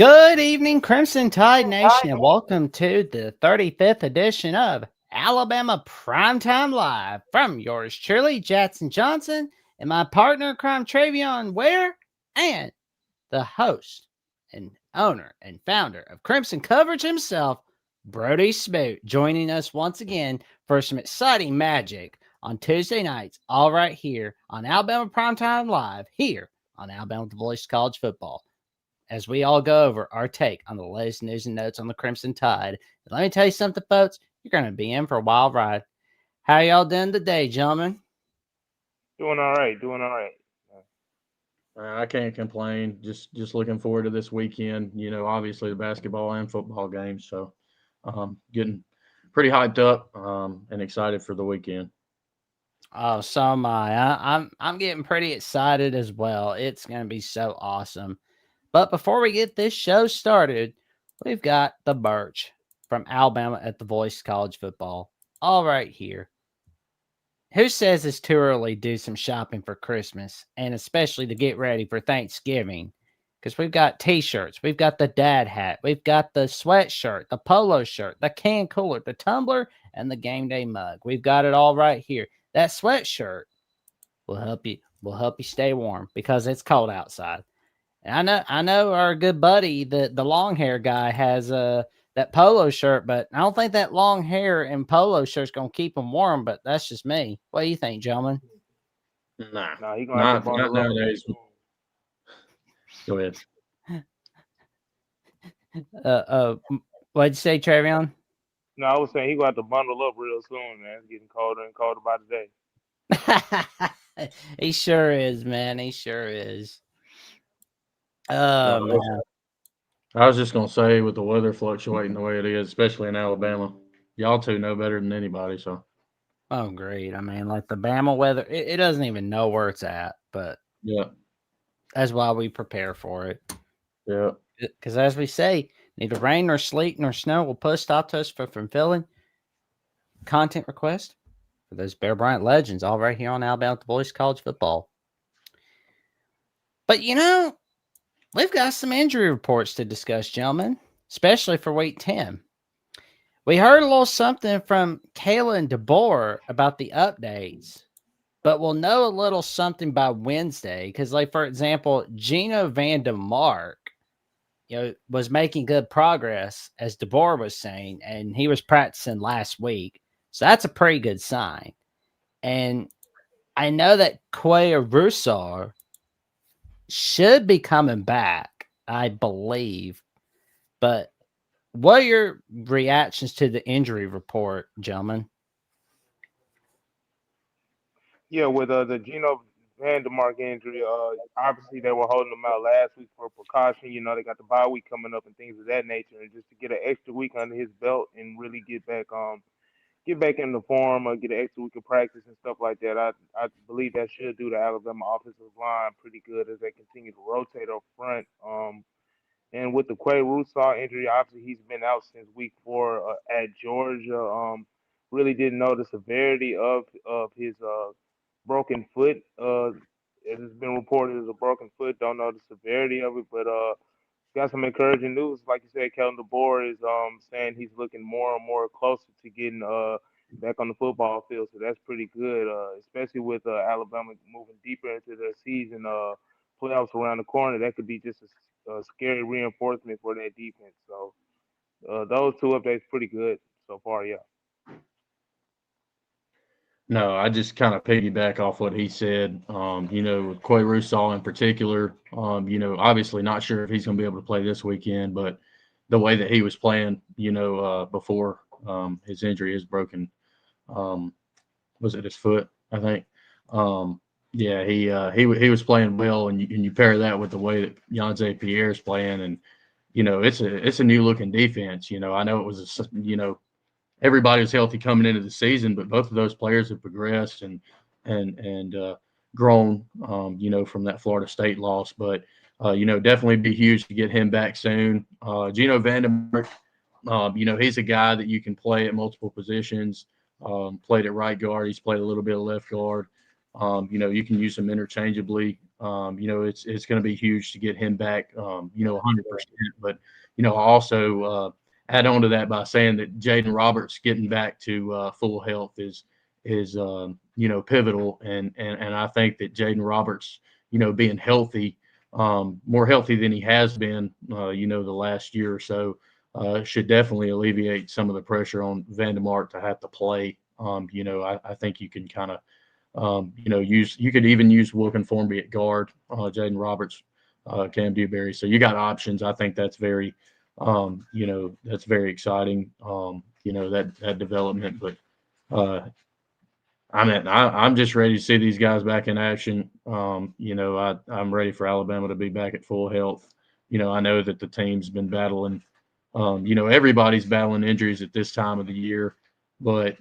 Good evening, Crimson Tide Nation, and welcome to the 35th edition of Alabama Primetime Live from yours truly, Jackson Johnson, and my partner in crime, Travion Ware, and the host and owner and founder of Crimson Coverage himself, Brody Smoot, joining us once again for some exciting magic on Tuesday nights, all right here on Alabama Primetime Live, here on Alabama The Voice College Football, as we all go over our take on the latest news and notes on the Crimson Tide. And let me tell you something, folks, you're going to be in for a wild ride. How y'all doing today, gentlemen? Doing all right. Doing all right. I can't complain. Just looking forward to this weekend. Obviously the basketball and football games. So, getting pretty hyped up and excited for the weekend. Oh, so am I. I'm getting pretty excited as well. It's going to be so awesome. But before we get this show started, we've got the merch from Alabama at the Voice College Football, all right here. Who says it's too early to do some shopping for Christmas and especially to get ready for Thanksgiving? Because we've got t-shirts, we've got the dad hat, we've got the sweatshirt, the polo shirt, the can cooler, the tumbler, and the game day mug. We've got it all right here. That sweatshirt will help you stay warm because it's cold outside. And I know our good buddy, the long hair guy, has that polo shirt, but I don't think that long hair and polo shirt's gonna keep him warm. But that's just me. What do you think, gentlemen? Nah, Nah, he gonna have to not bundle up. nowadays. Go ahead. What'd you say, Travion? No, I was saying he gonna have to bundle up real soon, man. It's getting colder and colder by the day. He sure is, man. He sure is. No, Oh man. I was just gonna say with the weather fluctuating the way it is, especially in Alabama, y'all two know better than anybody. So Oh great. I mean, like the Bama weather, it doesn't even know where it's at, but yeah, that's why we prepare for it. yeah. Because as we say, neither rain nor sleet nor snow will put a stop to us from fulfilling content request for those Bear Bryant legends, all right here on Alabama the Voice College Football. But we've got some injury reports to discuss, gentlemen, especially for week 10. We heard a little something from Kalen DeBoer about the updates, but we'll know a little something by Wednesday. Because, like, for example, Gino Vandemark, was making good progress, as DeBoer was saying, and he was practicing last week. So that's a pretty good sign. And I know that Quay Roussar should be coming back, I believe. But what are your reactions to the injury report, gentlemen? Yeah, with the Geno Vandermark injury, obviously they were holding him out last week for precaution. You know, they got the bye week coming up and things of that nature, and just to get an extra week under his belt and really get back in the form or get an extra week of practice and stuff like that. I believe that should do the Alabama offensive line pretty good as they continue to rotate up front. And with the Quay Roussar injury, obviously he's been out since week 4 at Georgia. Really didn't know the severity of his broken foot. It has been reported as a broken foot. Don't know the severity of it, but got some encouraging news. Like you said, Kellen DeBoer is saying he's looking more and more closer to getting back on the football field. So that's pretty good, especially with Alabama moving deeper into their season. Playoffs around the corner. That could be just a scary reinforcement for that defense. So those two updates pretty good so far. Yeah. No, I just kind of piggyback off what he said. With Quay Roussol in particular, obviously not sure if he's going to be able to play this weekend, but the way that he was playing, before his injury is broken, was it his foot? I think. Yeah, he was playing well, and you pair that with the way that Yonze Pierre is playing, and it's a new looking defense. I know it was everybody was healthy coming into the season, but both of those players have progressed and grown, from that Florida State loss. But definitely be huge to get him back soon. Gino Vandermark, he's a guy that you can play at multiple positions. Played at right guard, he's played a little bit of left guard. You can use him interchangeably. It's going to be huge to get him back, 100%. But I also add on to that by saying that Jaden Roberts getting back to full health is pivotal, and I think that Jaden Roberts, being healthy, more healthy than he has been, the last year or so, should definitely alleviate some of the pressure on Vandermark to have to play. I think you can kind of you could even use Wilkin Formby at guard, Jaden Roberts, Cam Dewberry. So you got options. I think that's very exciting. That development. But I'm just ready to see these guys back in action. I'm ready for Alabama to be back at full health. I know that the team's been battling. Everybody's battling injuries at this time of the year, but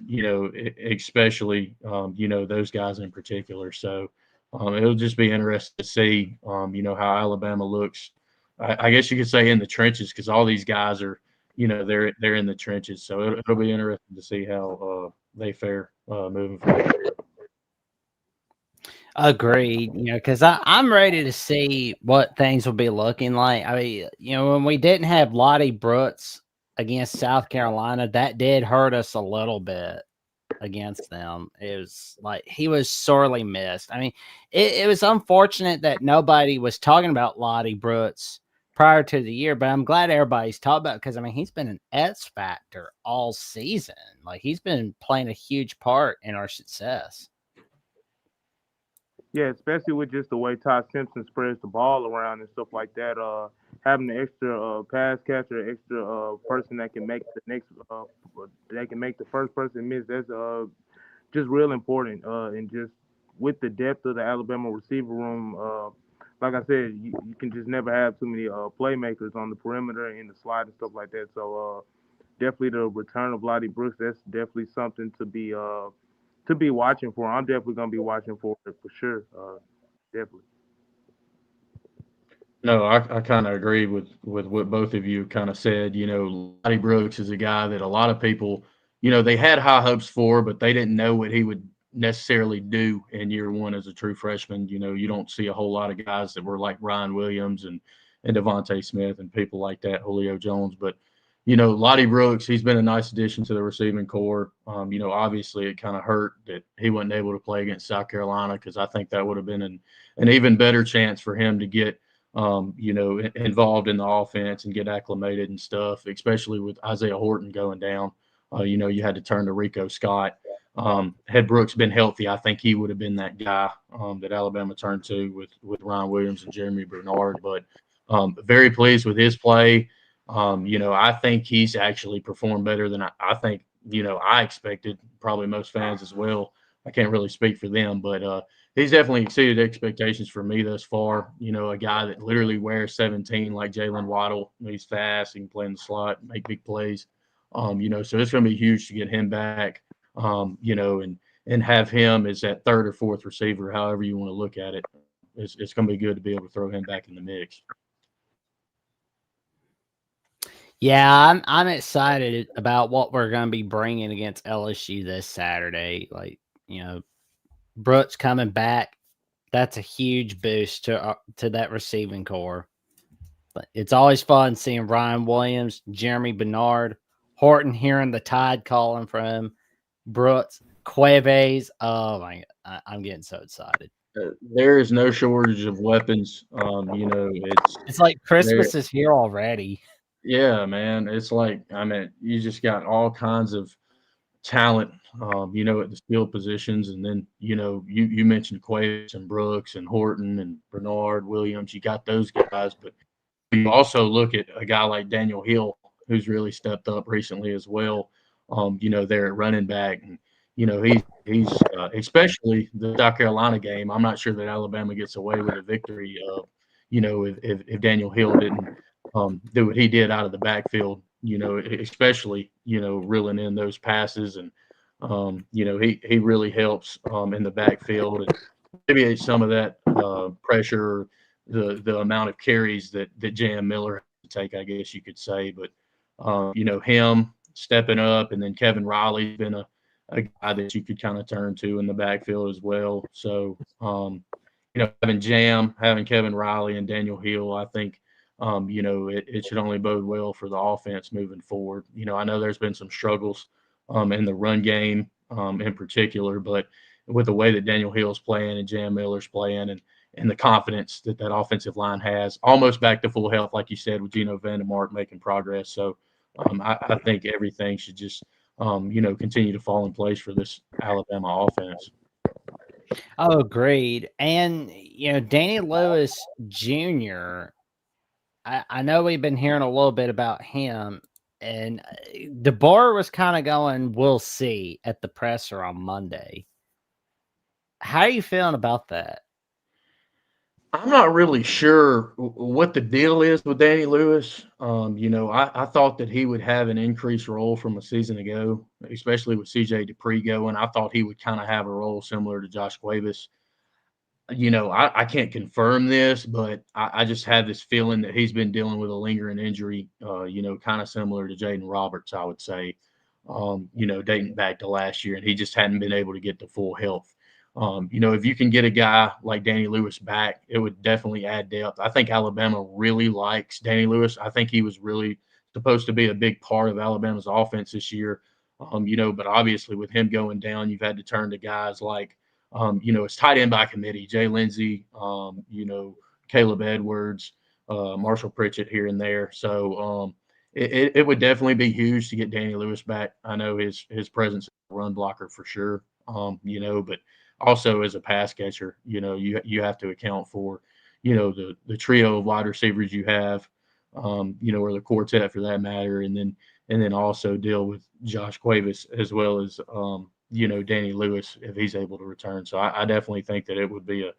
especially those guys in particular. So it'll just be interesting to see how Alabama looks. I guess you could say in the trenches, because all these guys are they're in the trenches. So it'll be interesting to see how they fare moving forward. Agreed. Because I'm ready to see what things will be looking like. I mean, when we didn't have Lottie Brooks against South Carolina, that did hurt us a little bit against them. It was like he was sorely missed. I mean, it was unfortunate that nobody was talking about Lottie Brooks prior to the year, but I'm glad everybody's talking about it because, I mean, he's been an X factor all season. Like, he's been playing a huge part in our success. Yeah, especially with just the way Todd Simpson spreads the ball around and stuff like that. Having an extra pass catcher, extra person that can make the next, that can make the first person miss. That's just real important. And just with the depth of the Alabama receiver room, like I said, you can just never have too many playmakers on the perimeter and the slide and stuff like that. So definitely the return of Lottie Brooks. That's definitely something to be watching for. I'm definitely gonna be watching for it for sure. Definitely. No, I kind of agree with what both of you kind of said. Lottie Brooks is a guy that a lot of people, they had high hopes for, but they didn't know what he would necessarily do in year one as a true freshman. You don't see a whole lot of guys that were like Ryan Williams and Devontae Smith and people like that, Julio Jones. But Lottie Brooks, he's been a nice addition to the receiving core. Obviously it kind of hurt that he wasn't able to play against South Carolina, because I think that would have been an even better chance for him to get involved in the offense and get acclimated and stuff, especially with Isaiah Horton going down. You had to turn to Rico Scott. Had Brooks been healthy, I think he would have been that guy that Alabama turned to with Ryan Williams and Jeremy Bernard. But very pleased with his play. I think he's actually performed better than I think, I expected, probably most fans as well. I can't really speak for them, but he's definitely exceeded expectations for me thus far. A guy that literally wears 17 like Jalen Waddle. He's fast, he can play in the slot, make big plays. So it's going to be huge to get him back, and have him as that third or fourth receiver, however you want to look at it. It's going to be good to be able to throw him back in the mix. Yeah, I'm excited about what we're going to be bringing against LSU this Saturday. Like, Brooks coming back, that's a huge boost to that receiving core. But it's always fun seeing Ryan Williams, Jeremy Bernard, Horton, hearing the Tide calling for him, Brooks, Cueves. Oh my! I'm getting so excited. There is no shortage of weapons. It's like there. Christmas is here already. Yeah, man. It's like, I mean, you just got all kinds of talent, at the skill positions. And then, you mentioned Quaves and Brooks and Horton and Bernard Williams. You got those guys, but you also look at a guy like Daniel Hill, who's really stepped up recently as well. There at running back, and he's especially the South Carolina game. I'm not sure that Alabama gets away with a victory. If Daniel Hill didn't do what he did out of the backfield, especially reeling in those passes, and he really helps in the backfield, and maybe some of that pressure, the amount of carries that Jam Miller had to take, I guess you could say. But him stepping up, and then Kevin Riley's been a guy that you could kind of turn to in the backfield as well. So having Jam, having Kevin Riley and Daniel Hill, I think, it should only bode well for the offense moving forward. I know there's been some struggles in the run game in particular, but with the way that Daniel Hill's playing and Jam Miller's playing and the confidence that that offensive line has, almost back to full health, like you said, with Geno Vandermark making progress. So I think everything should just, continue to fall in place for this Alabama offense. Oh, agreed. And Danny Lewis Jr. I know we've been hearing a little bit about him, and DeBoer was kind of going, "We'll see" at the presser on Monday. How are you feeling about that? I'm not really sure what the deal is with Danny Lewis. I thought that he would have an increased role from a season ago, especially with CJ Dupree going. I thought he would kind of have a role similar to Josh Cuevas. I can't confirm this, but I just have this feeling that he's been dealing with a lingering injury, kind of similar to Jaden Roberts, I would say, dating back to last year, and he just hadn't been able to get to full health. If you can get a guy like Danny Lewis back, it would definitely add depth. I think Alabama really likes Danny Lewis. I think he was really supposed to be a big part of Alabama's offense this year. But obviously with him going down, you've had to turn to guys like it's tight end by committee. Jay Lindsey, Caleb Edwards, Marshall Pritchett here and there. So it would definitely be huge to get Danny Lewis back. I know his presence as a run blocker for sure. But also as a pass catcher, you have to account for, the trio of wide receivers you have, or the quartet for that matter, and then also deal with Josh Cuevas as well as Danny Lewis if he's able to return. So I definitely think that it would be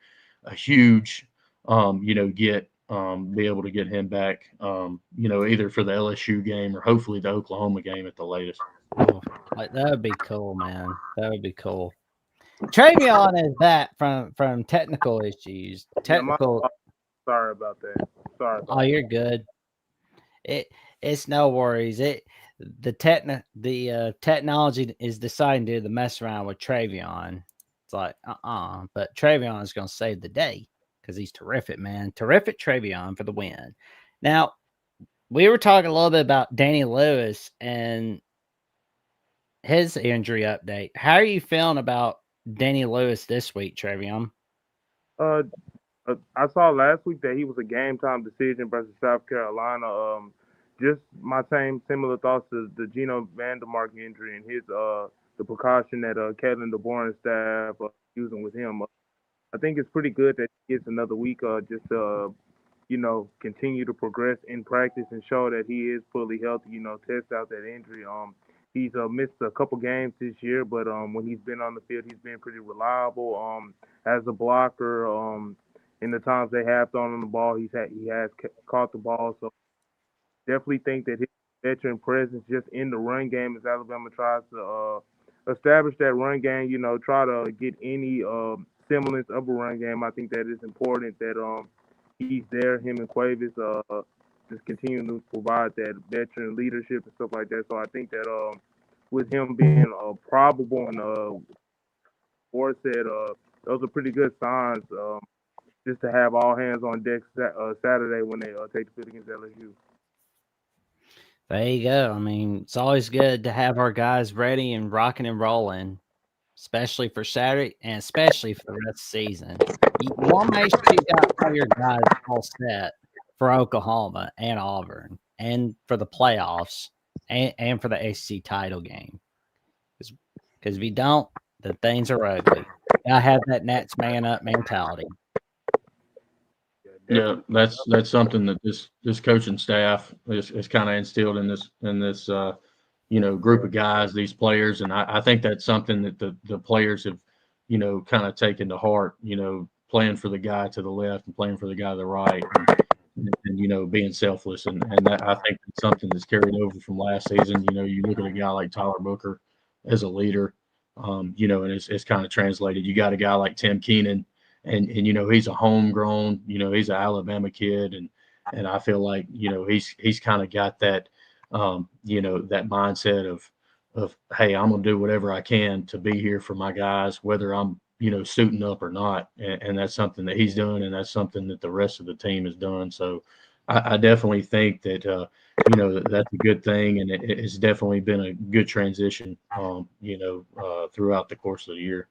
a huge, be able to get him back, either for the LSU game or hopefully the Oklahoma game at the latest. Oh, that would be cool, man. That would be cool. Travion is back from technical issues. Technical. Sorry about that. Sorry. Oh, you're good. It's no worries. The technology is deciding to do the mess around with Travion. It's like but Travion is going to save the day because he's terrific, man. Terrific Travion for the win. Now we were talking a little bit about Danny Lewis and his injury update. How are you feeling about Danny Lewis this week, Travion? I saw last week that he was a game time decision versus South Carolina. Just my similar thoughts to the Geno Vandermark injury and his the precaution that Kevin DeBoer and staff using with him. I think it's pretty good that he gets another week just to continue to progress in practice and show that he is fully healthy. Test out that injury. He's missed a couple games this year, but when he's been on the field, he's been pretty reliable. As a blocker, in the times they have thrown on the ball, he has caught the ball. So definitely think that his veteran presence just in the run game as Alabama tries to establish that run game, try to get any semblance of a run game. I think that it's important that he's there, him and Cuevas, just continuing to provide that veteran leadership and stuff like that. So I think that with him being probable and Ford said those are pretty good signs just to have all hands on deck Saturday when they take the field against LSU. There you go. I mean, it's always good to have our guys ready and rocking and rolling, especially for Saturday and especially for the rest of the season. You want to make sure you got all your guys all set for Oklahoma and Auburn and for the playoffs and for the ACC title game. Because if you don't, then things are ugly. I have that Nats man up mentality. Yeah, that's something that this coaching staff is kind of instilled in this group of guys, these players, and I think that's something that the players have kind of taken to heart. Playing for the guy to the left and playing for the guy to the right, and being selfless, and that I think it's something that's carried over from last season. You look at a guy like Tyler Booker as a leader, and it's kind of translated. You got a guy like Tim Keenan. And he's a homegrown, he's an Alabama kid, and I feel like he's kind of got that that mindset of hey, I'm gonna do whatever I can to be here for my guys, whether I'm suiting up or not, and that's something that he's done, and that's something that the rest of the team has done. So I definitely think that that's a good thing, and it's definitely been a good transition, throughout the course of the year.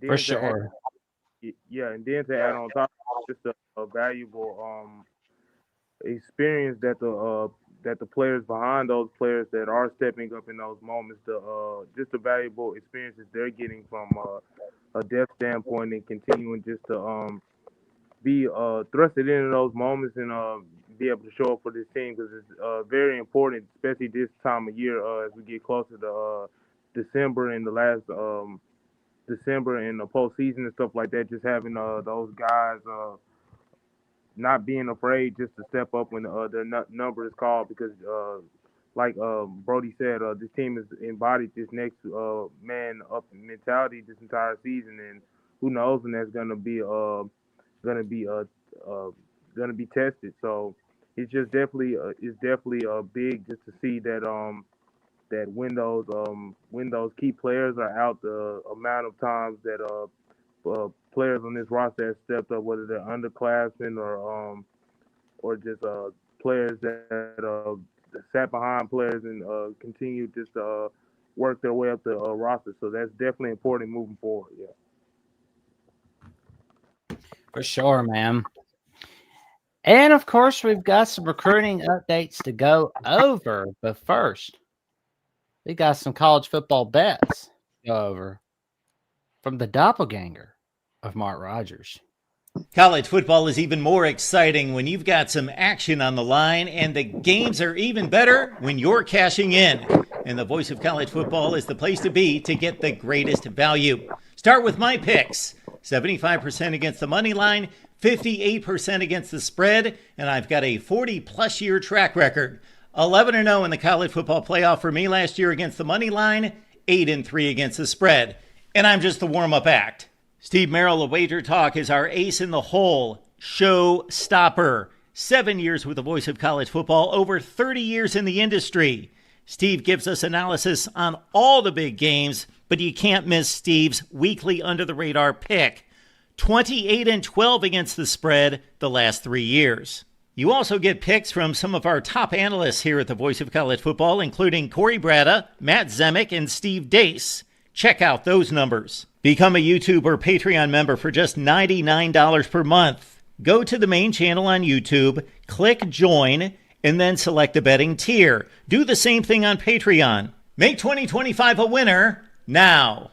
For Then to add, sure. yeah, and then to add on top, just a valuable experience that the players behind those players that are stepping up in those moments, just the valuable experiences they're getting from a depth standpoint and continuing just to be thrusted into those moments and be able to show up for this team because it's very important, especially this time of year as we get closer to December and the last December and the postseason and stuff like that. Just having those guys not being afraid just to step up when their number is called because like Brody said, this team has embodied this next man up mentality this entire season, and who knows when that's gonna be uh gonna be tested. So it's definitely big just to see that that when those key players are out, the amount of times that players on this roster have stepped up, whether they're underclassmen or just players that sat behind players and continue just to work their way up the roster. So that's definitely important moving forward. Yeah. For sure, man. And of course, we've got some recruiting updates to go over. But first, we got some college football bets to go over from the doppelganger of Mark Rogers. College football is even more exciting when you've got some action on the line, and the games are even better when you're cashing in. And the voice of college football is the place to be to get the greatest value. Start with my picks. 75% against the money line, 58% against the spread, and I've got a 40-plus year track record. 11-0 in the college football playoff for me last year against the money line, 8-3 against the spread. And I'm just the warm-up act. Steve Merrill of Wager Talk is our ace in the hole, show stopper. 7 years with the voice of college football, over 30 years in the industry. Steve gives us analysis on all the big games, but you can't miss Steve's weekly under-the-radar pick. 28-12 against the spread the last 3 years. You also get picks from some of our top analysts here at the Voice of College Football, including Corey Bratta, Matt Zemek, and Steve Dace. Check out those numbers. Become a YouTube or Patreon member for just $99 per month. Go to the main channel on YouTube, click join, and then select the betting tier. Do the same thing on Patreon. Make 2025 a winner now.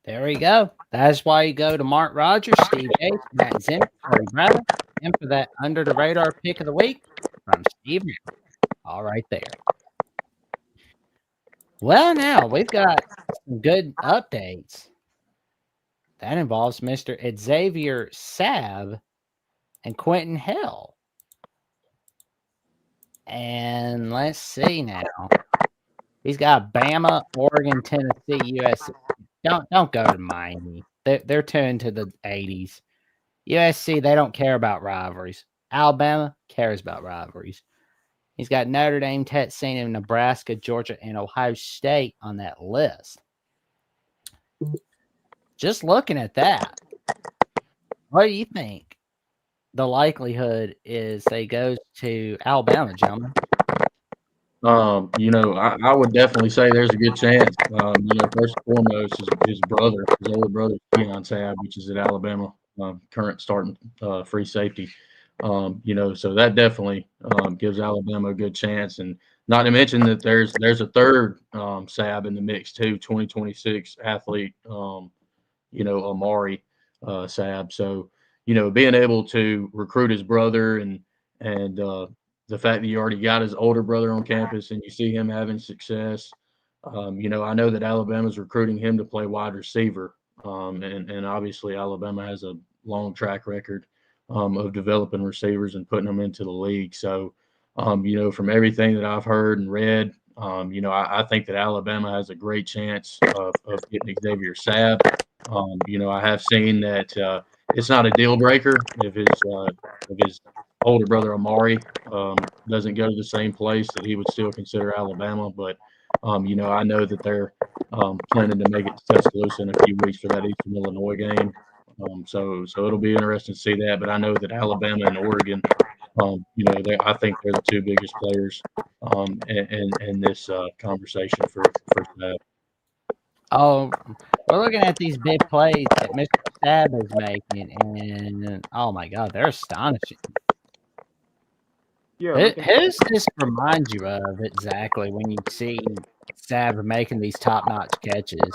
There we go. That's why you go to Mark Rogers, Steve Dace, Matt Zinn, Corey Brown, and for that under the radar pick of the week from Steve Merrill. All right there. Well, now we've got some good updates. That involves Mr. Xavier Sab and Quentin Hill. And let's see now. He's got Bama, Oregon, Tennessee, USC. Don't go to Miami. They're tuned to the 80s. USC, they don't care about rivalries. Alabama cares about rivalries. He's got Notre Dame, Texas A&M, Nebraska, Georgia, and Ohio State on that list. Just looking at that, what do you think the likelihood is they go to Alabama, gentlemen? I would definitely say there's a good chance. First and foremost, his older brother, Keon Sabb, which is at Alabama, current starting free safety. So that definitely gives Alabama a good chance, and not to mention that there's a third Sab in the mix too, 2026 athlete, Amari Sab. So being able to recruit his brother and the fact that you already got his older brother on campus and you see him having success. I know that Alabama's recruiting him to play wide receiver, and obviously Alabama has a long track record of developing receivers and putting them into the league. So, from everything that I've heard and read, I think that Alabama has a great chance of getting Xavier Sab. I have seen that it's not a deal breaker if his older brother Amari doesn't go to the same place, that he would still consider Alabama. But I know that they're planning to make it to Tuscaloosa in a few weeks for that Eastern Illinois game. So it'll be interesting to see that. But I know that Alabama and Oregon, I think they're the two biggest players in this conversation for Saab. Oh, we're looking at these big plays that Mr. Stab is making, and oh my God, they're astonishing. Yeah, Who looking. does this remind you of exactly when you see Stab making these top-notch catches?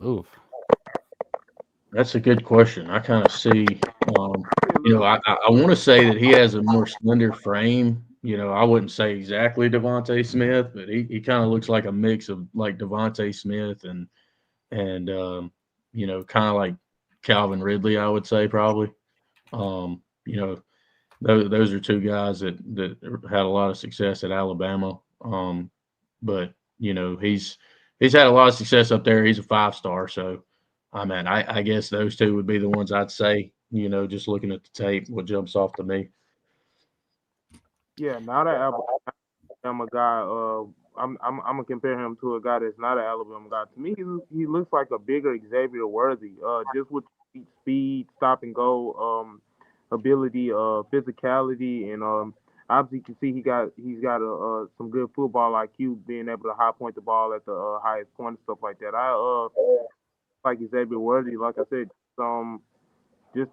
Oof. That's a good question. I kind of see, Look, I want to say that he has a more slender frame. I wouldn't say exactly Devontae Smith, but he kind of looks like a mix of like Devontae Smith and kind of like Calvin Ridley, I would say probably. Um, you know, those are two guys that had a lot of success at Alabama. But he's had a lot of success up there. He's a 5-star, so I guess those two would be the ones I'd say. Just looking at the tape, what jumps off to me. yeah, now that Alabama guy, I'm gonna compare him to a guy that's not an Alabama guy. To me, he looks like a bigger Xavier Worthy. Just with speed, stop and go, ability, physicality, and obviously you can see he's got some good football IQ, being able to high point the ball at the highest point and stuff like that. I like Xavier Worthy, like I said, just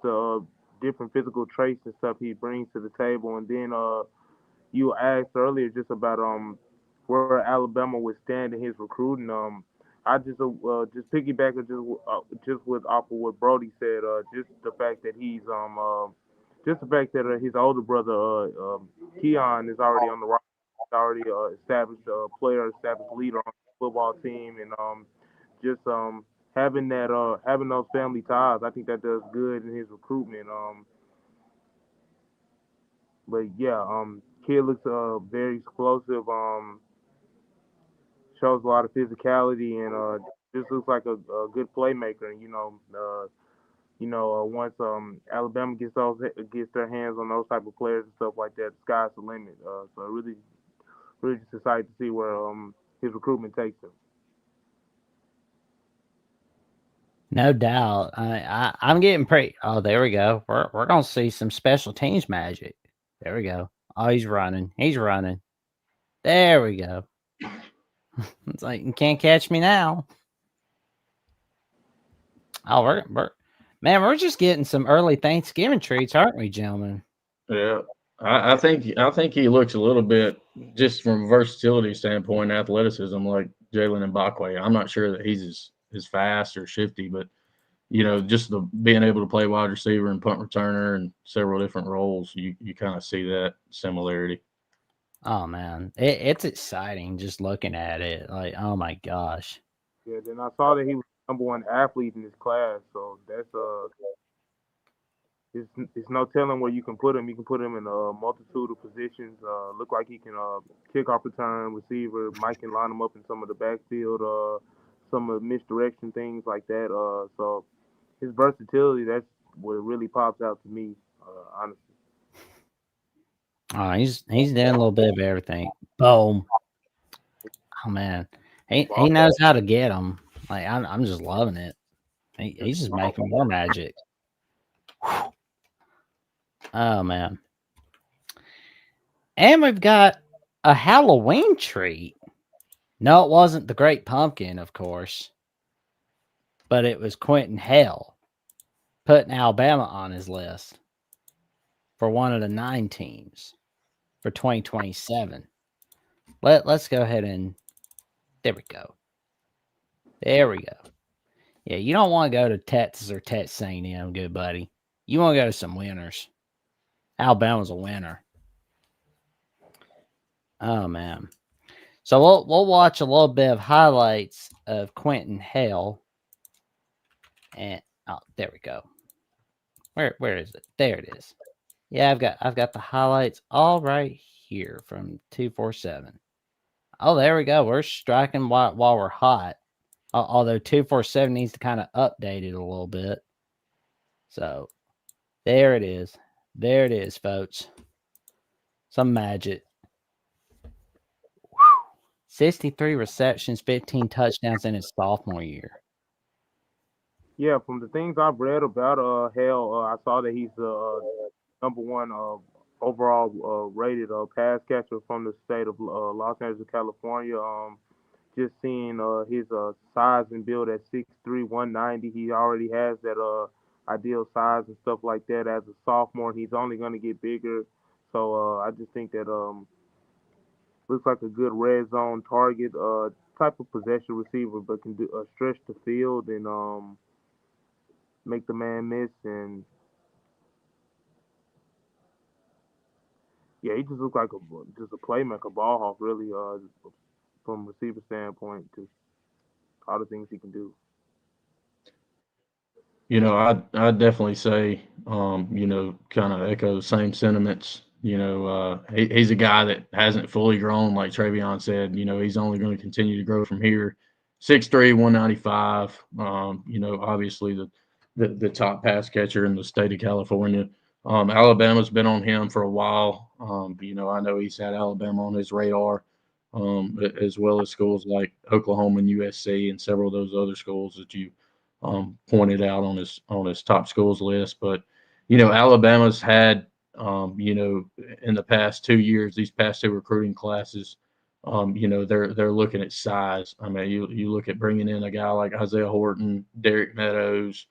different physical traits and stuff he brings to the table, and then you asked earlier just about where Alabama would stand in his recruiting. I just piggyback just with off of what Brody said. Just the fact that just the fact that his older brother Keon is already on the roster, already established player, established leader on the football team, and just having those family ties. I think that does good in his recruitment. But yeah, kid looks very explosive. Shows a lot of physicality and just looks like a good playmaker. And once Alabama gets their hands on those type of players and stuff like that, the sky's the limit. So really, really just excited to see where his recruitment takes him. No doubt. I'm getting pretty. Oh, there we go. We're gonna see some special teams magic. There we go. Oh, he's running. He's running. There we go. It's like you can't catch me now. Oh, we're just getting some early Thanksgiving treats, aren't we, gentlemen? Yeah, I think he looks a little bit just from a versatility standpoint, athleticism like Jalen Mbakwe. I'm not sure that he's as fast or shifty, but just the being able to play wide receiver and punt returner and several different roles, you kind of see that similarity. Oh man, it's exciting just looking at it. Like, oh my gosh. Yeah. Then I saw that he was the #1 athlete in his class, so that's it's no telling where you can put him. You can put him in a multitude of positions. Look like he can kickoff return, receiver. Mike can line him up in some of the backfield, some of the misdirection things like that. So his versatility, that's what really pops out to me, honestly. Oh, he's doing a little bit of everything. Boom. Oh man, he knows how to get them. Like I'm just loving it. He's just making more magic. Oh man, and we've got a Halloween treat. No, it wasn't the Great Pumpkin, of course, but it was Quentin Hale putting Alabama on his list for one of the 9 teams for 2027. Let's go ahead and there we go. There we go. Yeah, you don't want to go to Texas or Texas A&M, good buddy. You want to go to some winners. Alabama's a winner. Oh man. So we'll watch a little bit of highlights of Quentin Hale. And oh, there we go. Where is it? There it is. Yeah, I've got the highlights all right here from 247. Oh, there we go. We're striking while we're hot. Although 247 needs to kind of update it a little bit. So there it is. There it is, folks. some magic. 63 receptions, 15 touchdowns in his sophomore year. Yeah, from the things I've read about Hale, I saw that he's the number one overall rated pass catcher from the state of Los Angeles, California. Just seeing his size and build at 6'3", 190, he already has that ideal size and stuff like that. As a sophomore, he's only going to get bigger. So I just think that looks like a good red zone target type of possession receiver, but can do stretch the field and make the man miss. And yeah, he just looks like just a playmaker, ball hawk, really, from receiver standpoint. Just all the things he can do. I'd definitely say, kind of echo the same sentiments. He's a guy that hasn't fully grown, like Travion said. He's only going to continue to grow from here. 6'3", 195. Obviously the top pass catcher in the state of California. Alabama's been on him for a while. I know he's had Alabama on his radar, as well as schools like Oklahoma and USC and several of those other schools that you pointed out on his top schools list. But Alabama's had in the past 2 years, these past two recruiting classes, they're looking at size. I mean, you look at bringing in a guy like Isaiah Horton, Derek Meadows,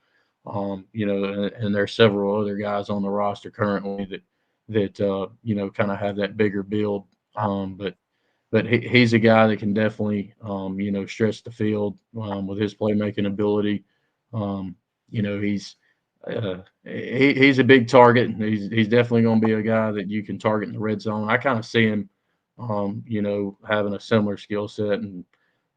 and there's several other guys on the roster currently that kind of have that bigger build. But he's a guy that can definitely, stretch the field with his playmaking ability. He's he's a big target. He's definitely going to be a guy that you can target in the red zone. I kind of see him, having a similar skill set and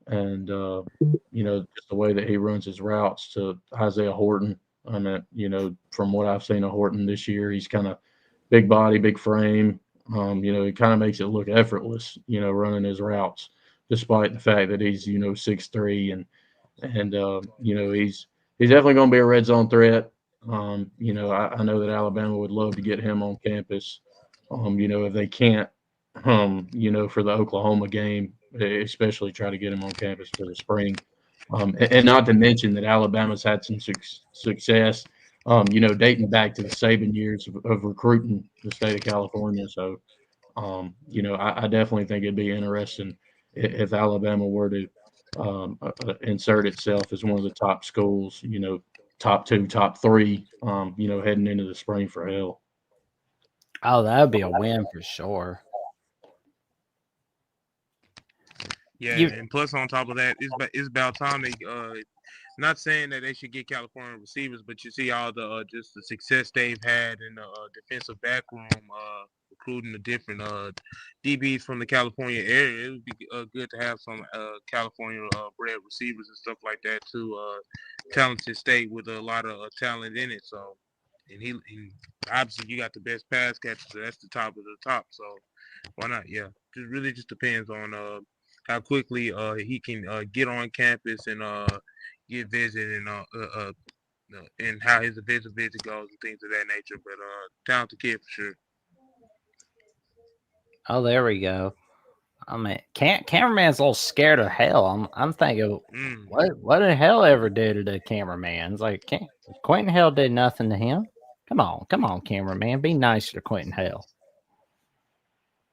just the way that he runs his routes to Isaiah Horton. I mean, from what I've seen of Horton this year, he's kind of big body, big frame. It kind of makes it look effortless, running his routes, despite the fact that he's 6'3", and he's definitely going to be a red zone threat. I know that Alabama would love to get him on campus. If they can't, for the Oklahoma game, especially try to get him on campus for the spring. And not to mention that Alabama's had some success, dating back to the Saban years of recruiting the state of California. So, I definitely think it'd be interesting if Alabama were to insert itself as one of the top schools, top two, top three, heading into the spring for Hell. Oh, that would be a win for sure. Yeah, and plus on top of that, it's about time they not saying that they should get California receivers, but you see all the just the success they've had in the defensive back room, recruiting the different DBs from the California area. It would be good to have some California bred receivers and stuff like that too. Talented state with a lot of talent in it. So, and he obviously you got the best pass catcher, so that's the top of the top. So why not? Yeah, just really just depends on how quickly he can get on campus and get visited and how his visit goes and things of that nature. But talented kid for sure. Oh, there we go. I mean, cameraman's a little scared of Hell. I'm thinking, what did Hell ever do to the cameraman? It's like Quentin Hell did nothing to him. Come on, cameraman, be nicer to Quentin Hell.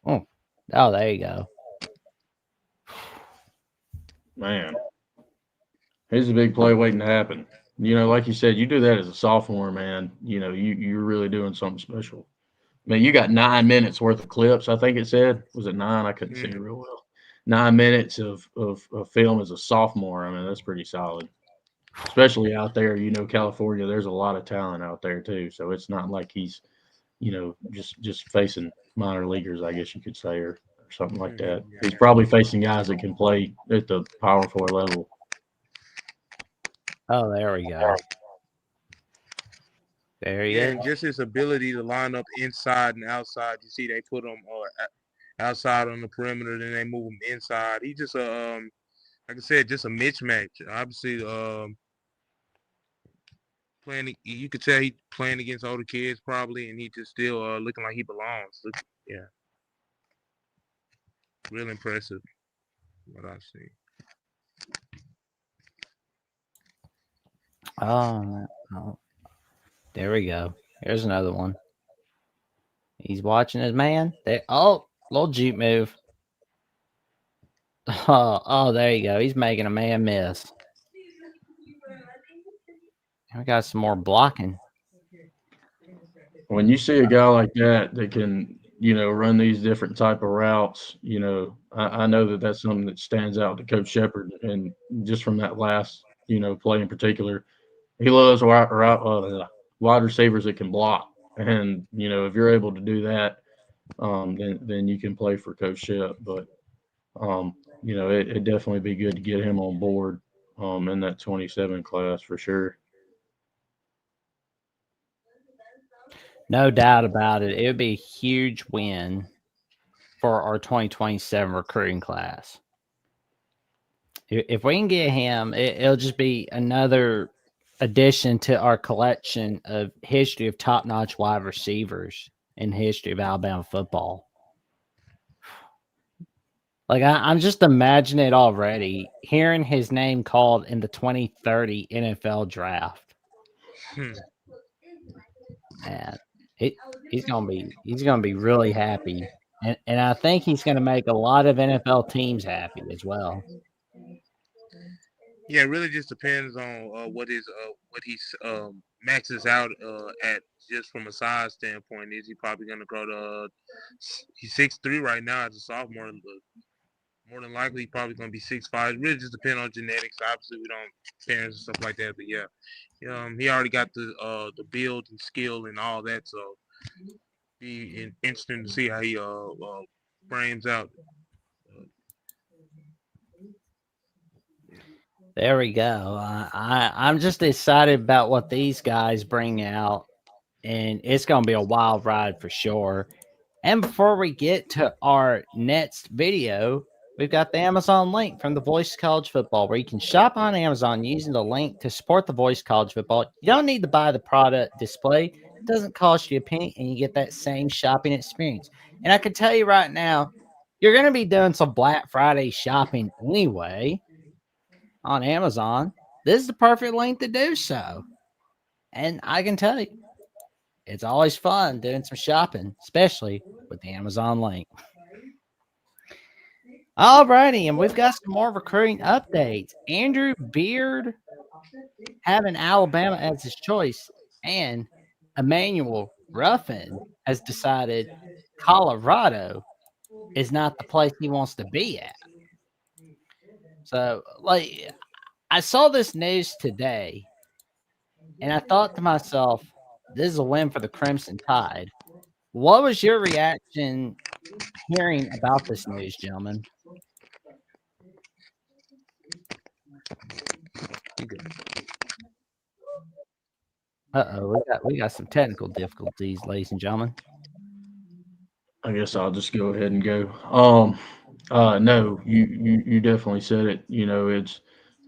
Oh, there you go. Man, here's a big play waiting to happen. Like you said, you do that as a sophomore, man. You're really doing something special. Man, you got 9 minutes worth of clips. I think it said, was it 9? I couldn't see it real well. 9 minutes of film as a sophomore. I mean, that's pretty solid. Especially out there, California. There's a lot of talent out there too. So it's not like he's, just facing minor leaguers, I guess you could say, or something like that. He's probably facing guys that can play at the Power 4 level. Oh, there we go. There he is. And just his ability to line up inside and outside. You see, they put him outside on the perimeter, then they move him inside. He just like I said, just a mismatch. Obviously, playing. You could tell he playing against older kids probably, and he just still looking like he belongs. Yeah. Real impressive. What I see. Oh, there we go. Here's another one. He's watching his man. Little juke move. Oh, there you go. He's making a man miss. We got some more blocking. When you see a guy like that that can, run these different type of routes, I know that that's something that stands out to Coach Shepard, and just from that last, play in particular, he loves wide receivers that can block, and if you're able to do that, then you can play for Coach Shep. But it'd definitely be good to get him on board in that 27 class for sure. No doubt about it. It would be a huge win for our 2027 recruiting class. If we can get him, it'll just be another addition to our collection of history of top-notch wide receivers in history of Alabama football. Like, I'm just imagining it already, hearing his name called in the 2030 NFL draft. Man, he's gonna be really happy, and I think he's gonna make a lot of NFL teams happy as well. Yeah, it really just depends on what he maxes out at, just from a size standpoint. Is he probably going to grow to? He's 6'3" right now as a sophomore. More than likely, he's probably going to be 6'5". It really just depends on genetics. Obviously, we don't parents and stuff like that, but yeah, he already got the build and skill and all that. So, be interesting to see how he frames out. There we go. I'm just excited about what these guys bring out, and it's going to be a wild ride for sure. And before we get to our next video, we've got the Amazon link from the Voice of College Football, where you can shop on Amazon using the link to support the Voice of College Football. You don't need to buy the product display. It doesn't cost you a penny, and you get that same shopping experience. And I can tell you right now, you're going to be doing some Black Friday shopping anyway on Amazon. This is the perfect link to do so. And I can tell you, it's always fun doing some shopping, especially with the Amazon link. Alrighty, and we've got some more recruiting updates. Andrew Beard having Alabama as his choice, and Emmanuel Ruffin has decided Colorado is not the place he wants to be at. So, I saw this news today, and I thought to myself, this is a win for the Crimson Tide. What was your reaction hearing about this news, gentlemen? We got some technical difficulties, ladies and gentlemen. I guess I'll just go ahead and go. No, you definitely said it.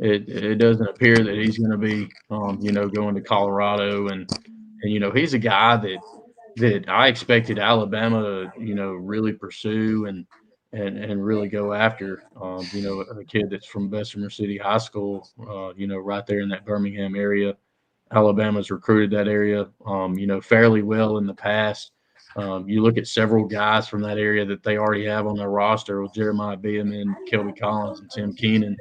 It doesn't appear that he's going to be, going to Colorado, and he's a guy that I expected Alabama to, really pursue and really go after. A kid that's from Bessemer City High School, right there in that Birmingham area. Alabama's recruited that area, fairly well in the past. You look at several guys from that area that they already have on their roster with Jeremiah Beaman, Kelby Collins, and Tim Keenan.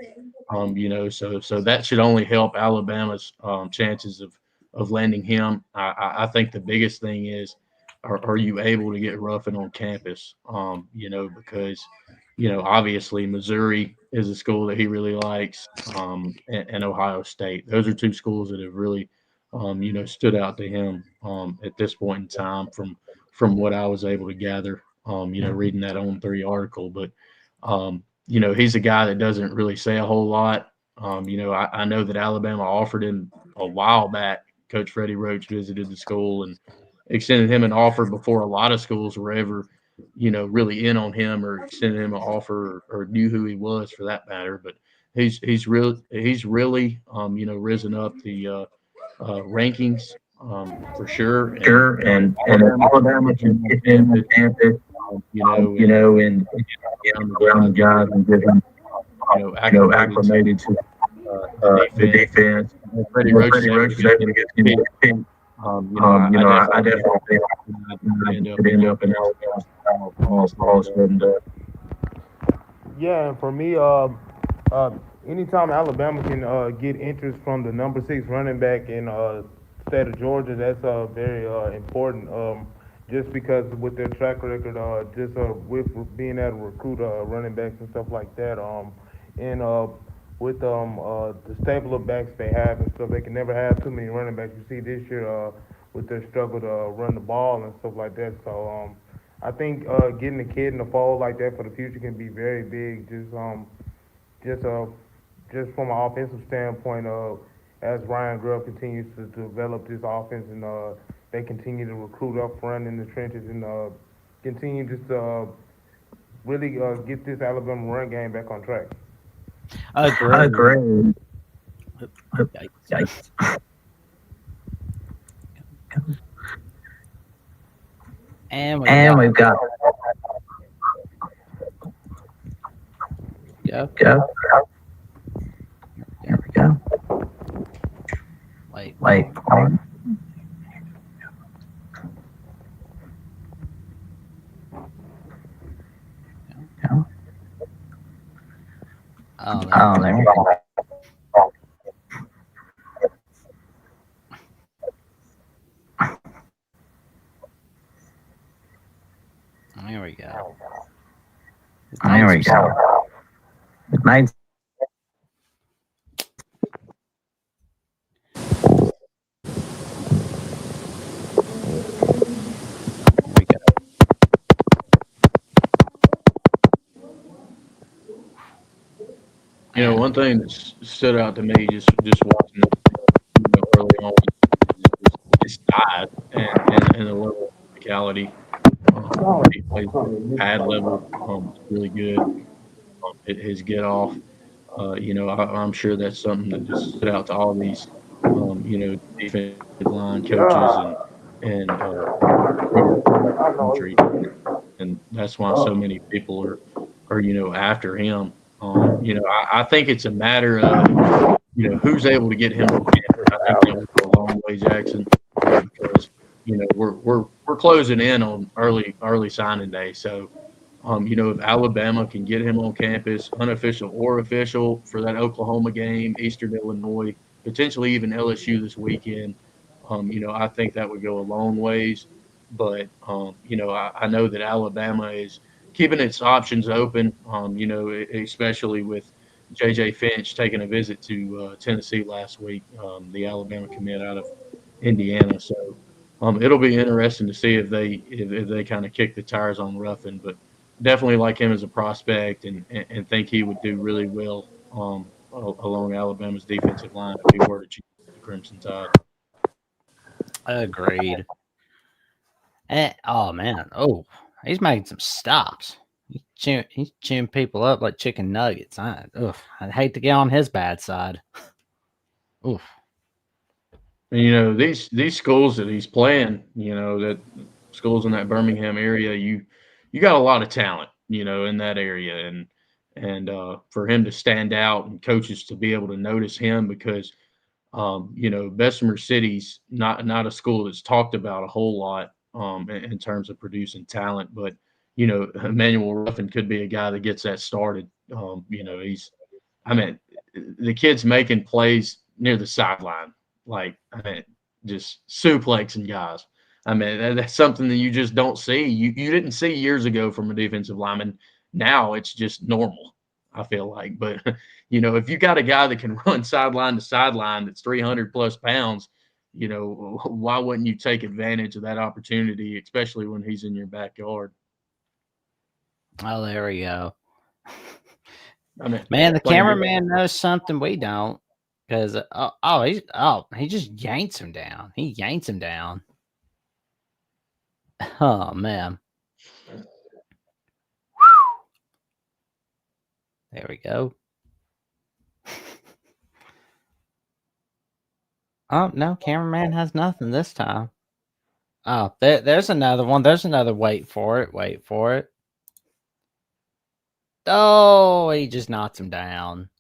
So that should only help Alabama's chances of landing him. I think the biggest thing is, are you able to get Ruffin on campus? Because obviously Missouri is a school that he really likes, and Ohio State. Those are two schools that have really, stood out to him at this point in time from what I was able to gather, reading that On3 article. But, he's a guy that doesn't really say a whole lot. I know that Alabama offered him a while back. Coach Freddie Roach visited the school and extended him an offer before a lot of schools were ever, really in on him or extended him an offer or knew who he was for that matter. But he's really risen up the rankings for sure. And Sure, and if Alabama can get him on campus, and around the guys and get him, acclimated to the defense. Freddie Roach is able to get him to get him. I definitely think could end up in all said and done. Yeah, and for me, anytime Alabama can get interest from the number 6 running back in state of Georgia, that's very important. Just because with their track record, just with being able to recruit running backs and stuff like that, and with the stable of backs they have and stuff, they can never have too many running backs. You see this year with their struggle to run the ball and stuff like that. So I think getting a kid in the fold like that for the future can be very big. Just just from an offensive standpoint, as Ryan Grubb continues to develop this offense and they continue to recruit up front in the trenches and continue just to really get this Alabama run game back on track. Agree. And we've got go. There we go. Wait. Go. Oh, there we go. There we go. There we go. It made One thing that stood out to me just watching early on is size and the level of physicality. He plays pad level, really good. His get off. I'm sure that's something that just stood out to all these, defensive line coaches and country, and that's why so many people are after him. I think it's a matter of who's able to get him on campus. I think that will go a long way, Jackson, because we're closing in on early signing day. So, if Alabama can get him on campus, unofficial or official, for that Oklahoma game, Eastern Illinois, potentially even LSU this weekend, I think that would go a long ways. But I know that Alabama is keeping its options open. Especially with J.J. Finch taking a visit to Tennessee last week, the Alabama commit out of Indiana. So it'll be interesting to see if they kind of kick the tires on Ruffin. But definitely like him as a prospect, and think he would do really well along Alabama's defensive line if he were to choose the Crimson Tide. agreed. Oh man, he's making some stops. He's chewing people up like chicken nuggets. I'd hate to get on his bad side. Oof. And, these schools that he's playing, that schools in that Birmingham area, you got a lot of talent, in that area, and for him to stand out and coaches to be able to notice him because, Bessemer City's not a school that's talked about a whole lot in terms of producing talent, but Emmanuel Ruffin could be a guy that gets that started. The kid's making plays near the sideline, just suplexing guys. That's something that you just don't see. You didn't see years ago from a defensive lineman. Now it's just normal, I feel like. But, if you got a guy that can run sideline to sideline that's 300 plus pounds, why wouldn't you take advantage of that opportunity, especially when he's in your backyard? Oh, there we go. Man, the cameraman knows something we don't, because he just yanks him down. He yanks him down. Oh man. There we go. Oh no, cameraman has nothing this time. Oh, there's another one. There's another. Wait for it. Wait for it. Oh, he just knocks him down.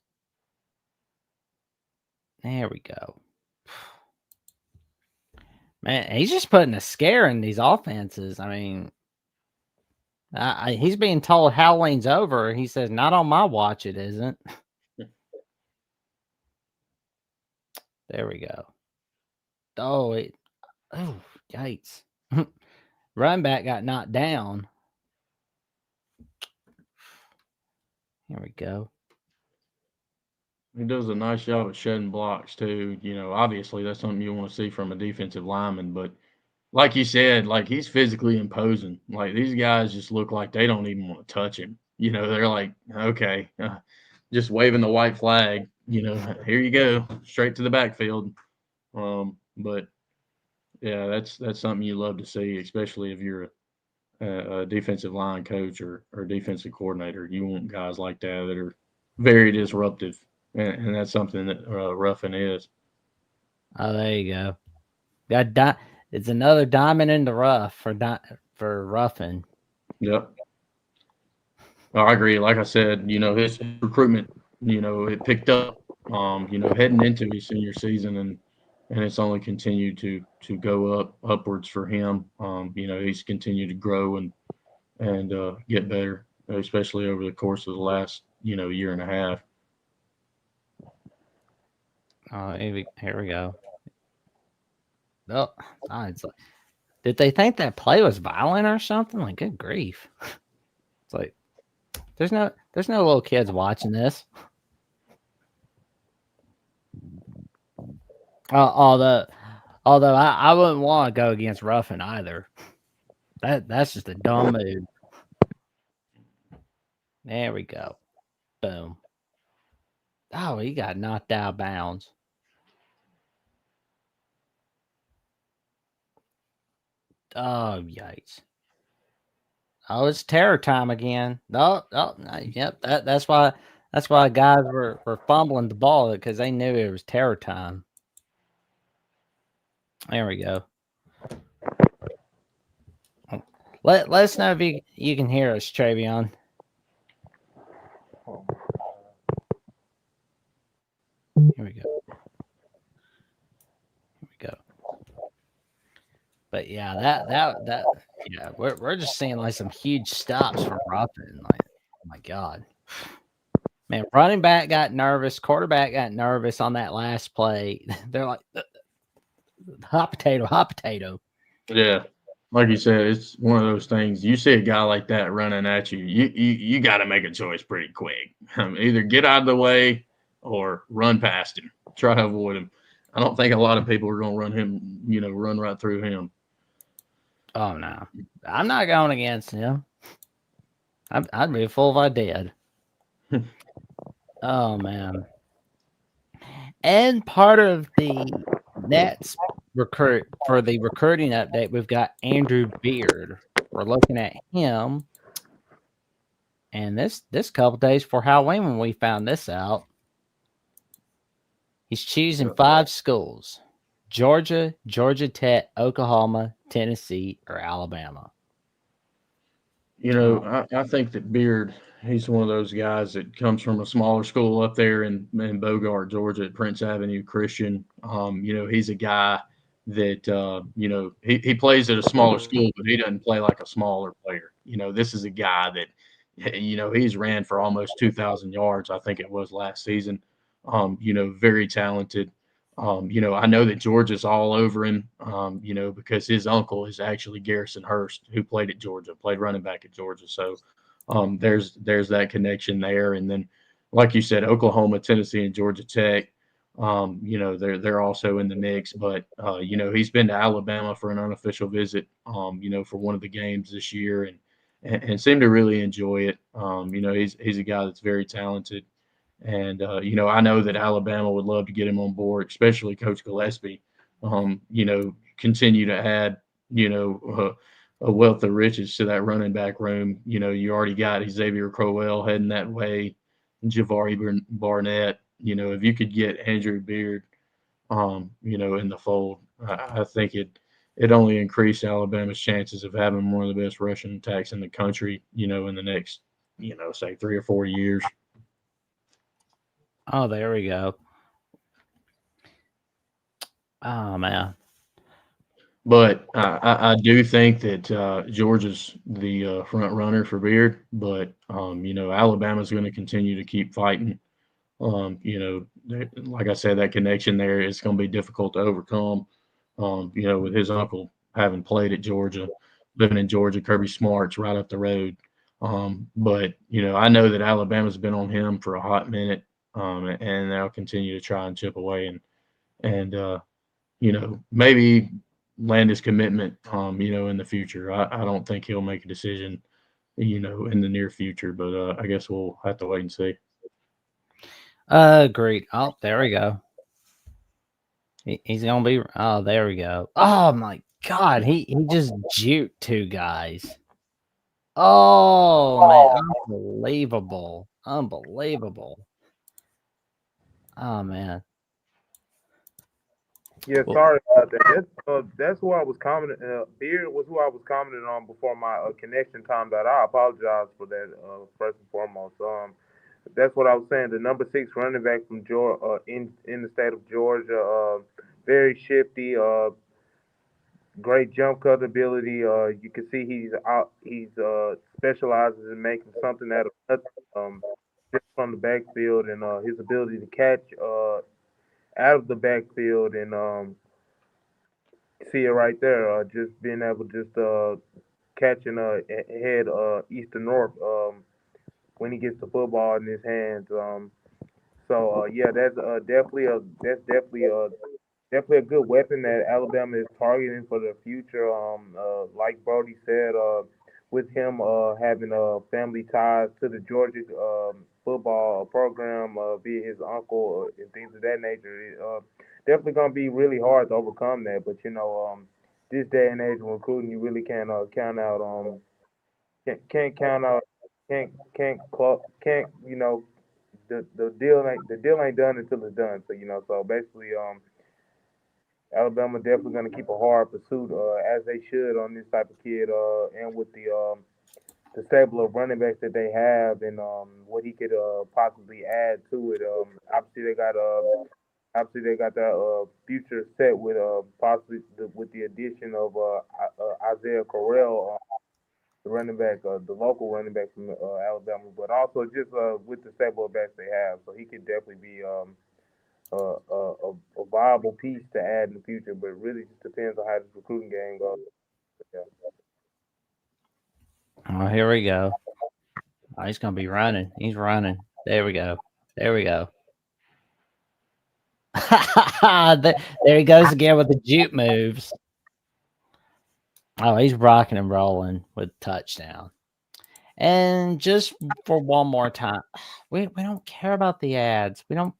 There we go. Man, he's just putting a scare in these offenses. I mean, he's being told Halloween's over. He says, "Not on my watch, it isn't." There we go. Oh, yikes. Run back got knocked down. Here we go. He does a nice job of shedding blocks too. Obviously that's something you want to see from a defensive lineman, but like you said, like he's physically imposing. Like these guys just look like they don't even want to touch him. They're like, okay, just waving the white flag. Here you go, straight to the backfield. But yeah, that's something you love to see, especially if you're a defensive line coach or defensive coordinator. You want guys like that are very disruptive, and that's something that Ruffin is. Oh, there you go. It's another diamond in the rough for Ruffin. Yep. I agree. Like I said, his recruitment, it picked up, heading into his senior season, and it's only continued to go upwards for him. He's continued to grow and get better, especially over the course of the last, year and a half. Oh, here we go. Oh, did they think that play was violent or something? Like, good grief! It's like there's no little kids watching this. Although I wouldn't want to go against Ruffin either. That's just a dumb move. There we go. Boom. Oh, he got knocked out of bounds. Oh, yikes. Oh, it's terror time again. No, yep. That's why guys were fumbling the ball because they knew it was terror time. There we go. Let us know if you can hear us, Travion. Here we go. But yeah, that yeah, we're just seeing like some huge stops from Ruffin. Like, oh my god. Man, running back got nervous, quarterback got nervous on that last play. They're like hot potato. Yeah. Like you said, it's one of those things. You see a guy like that running at you, you got to make a choice pretty quick. Either get out of the way or run past him. Try to avoid him. I don't think a lot of people are going to run him, run right through him. Oh no, I'm not going against him. I'd be a fool if I did. Oh man. And part of the Nets recruiting update, we've got Andrew Beard. We're looking at him. And this couple days for Halloween when we found this out, he's choosing 5 schools: Georgia, Georgia Tech, Oklahoma, Tennessee, or Alabama. I think that Beard, he's one of those guys that comes from a smaller school up there in Bogart, Georgia, at Prince Avenue Christian. He's a guy that, he plays at a smaller school, but he doesn't play like a smaller player. This is a guy that, he's ran for almost 2,000 yards, I think it was last season. Very talented. I know that Georgia's all over him, because his uncle is actually Garrison Hurst, who played at Georgia, played running back at Georgia. So there's that connection there. And then, like you said, Oklahoma, Tennessee, and Georgia Tech, they're also in the mix. But he's been to Alabama for an unofficial visit, for one of the games this year, and seemed to really enjoy it. He's a guy that's very talented. And, I know that Alabama would love to get him on board, especially Coach Gillespie. Continue to add, a wealth of riches to that running back room. You already got Xavier Crowell heading that way, Javari Barnett. If you could get Andrew Beard, in the fold, I think it only increased Alabama's chances of having one of the best rushing attacks in the country, in the next, say 3 or 4 years. Oh, there we go. Oh, man. But I do think that Georgia's the front runner for Beard. But, Alabama's going to continue to keep fighting. Like I said, that connection there is going to be difficult to overcome. With his uncle having played at Georgia, living in Georgia, Kirby Smart's right up the road. But I know that Alabama's been on him for a hot minute, and they'll continue to try and chip away and maybe land his commitment, in the future. I don't think he'll make a decision, in the near future, but I guess we'll have to wait and see. Agreed. Oh, there we go. He's gonna be. Oh, there we go. Oh my God, he just juked 2 guys. Oh man, unbelievable, unbelievable. Oh man. Yeah, Well, sorry about that. That's who I was commenting. Beard was who I was commenting on before my connection timed out. I apologize for that. First and foremost, that's what I was saying. The number 6 running back from Georgia, in the state of Georgia, very shifty, great jump cut ability. You can see he's out. He's specializes in making something out of nothing, just from the backfield, and his ability to catch out of the backfield and see it right there. Just being able to just catching head east to north when he gets the football in his hands. So yeah, that's definitely a good weapon that Alabama is targeting for the future. Like Brody said, with him having family ties to the Georgia football program via his uncle and things of that nature, definitely gonna be really hard to overcome that. But this day and age of recruiting, you really can't count out can't count out can't the deal ain't done until it's done. So basically Alabama definitely going to keep a hard pursuit, as they should, on this type of kid, and with the stable of running backs that they have, and what he could possibly add to it. Obviously they got that future set with possibly with the addition of Isaiah Correll, the running back, the local running back from Alabama, but also just with the stable of backs they have, so he could definitely be a viable piece to add in the future, but it really just depends on how this recruiting game goes. Yeah. oh, here we go. Oh, he's gonna be running. He's running. There we go. There we go. there he goes again with the juke moves. Oh, he's rocking and rolling with touchdown. And just for one more time, we don't care about the ads. We don't.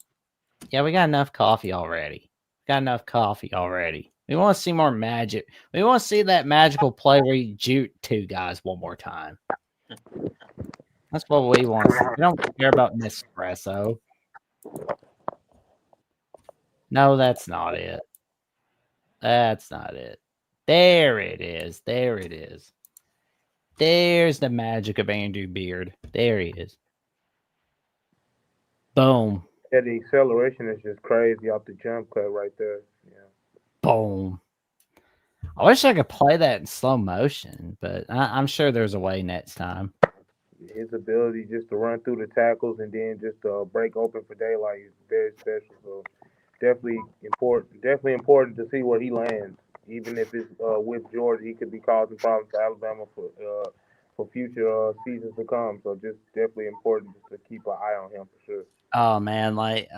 Yeah, we got enough coffee already. Got enough coffee already. We want to see more magic. We want to see that magical play where you juke 2 guys one more time. That's what we want to see. We don't care about Nespresso. No, that's not it. That's not it. There it is. There it is. There's the magic of Andrew Beard. There he is. Boom. Yeah, the acceleration is just crazy off the jump cut right there. Yeah. Boom. I wish I could play that in slow motion, but I'm sure there's a way next time. His ability just to run through the tackles and then just break open for daylight is very special. So definitely important. Definitely important to see where he lands. Even if it's with Georgia, he could be causing problems to Alabama for future seasons to come. So just definitely important just to keep an eye on him for sure. Oh man, like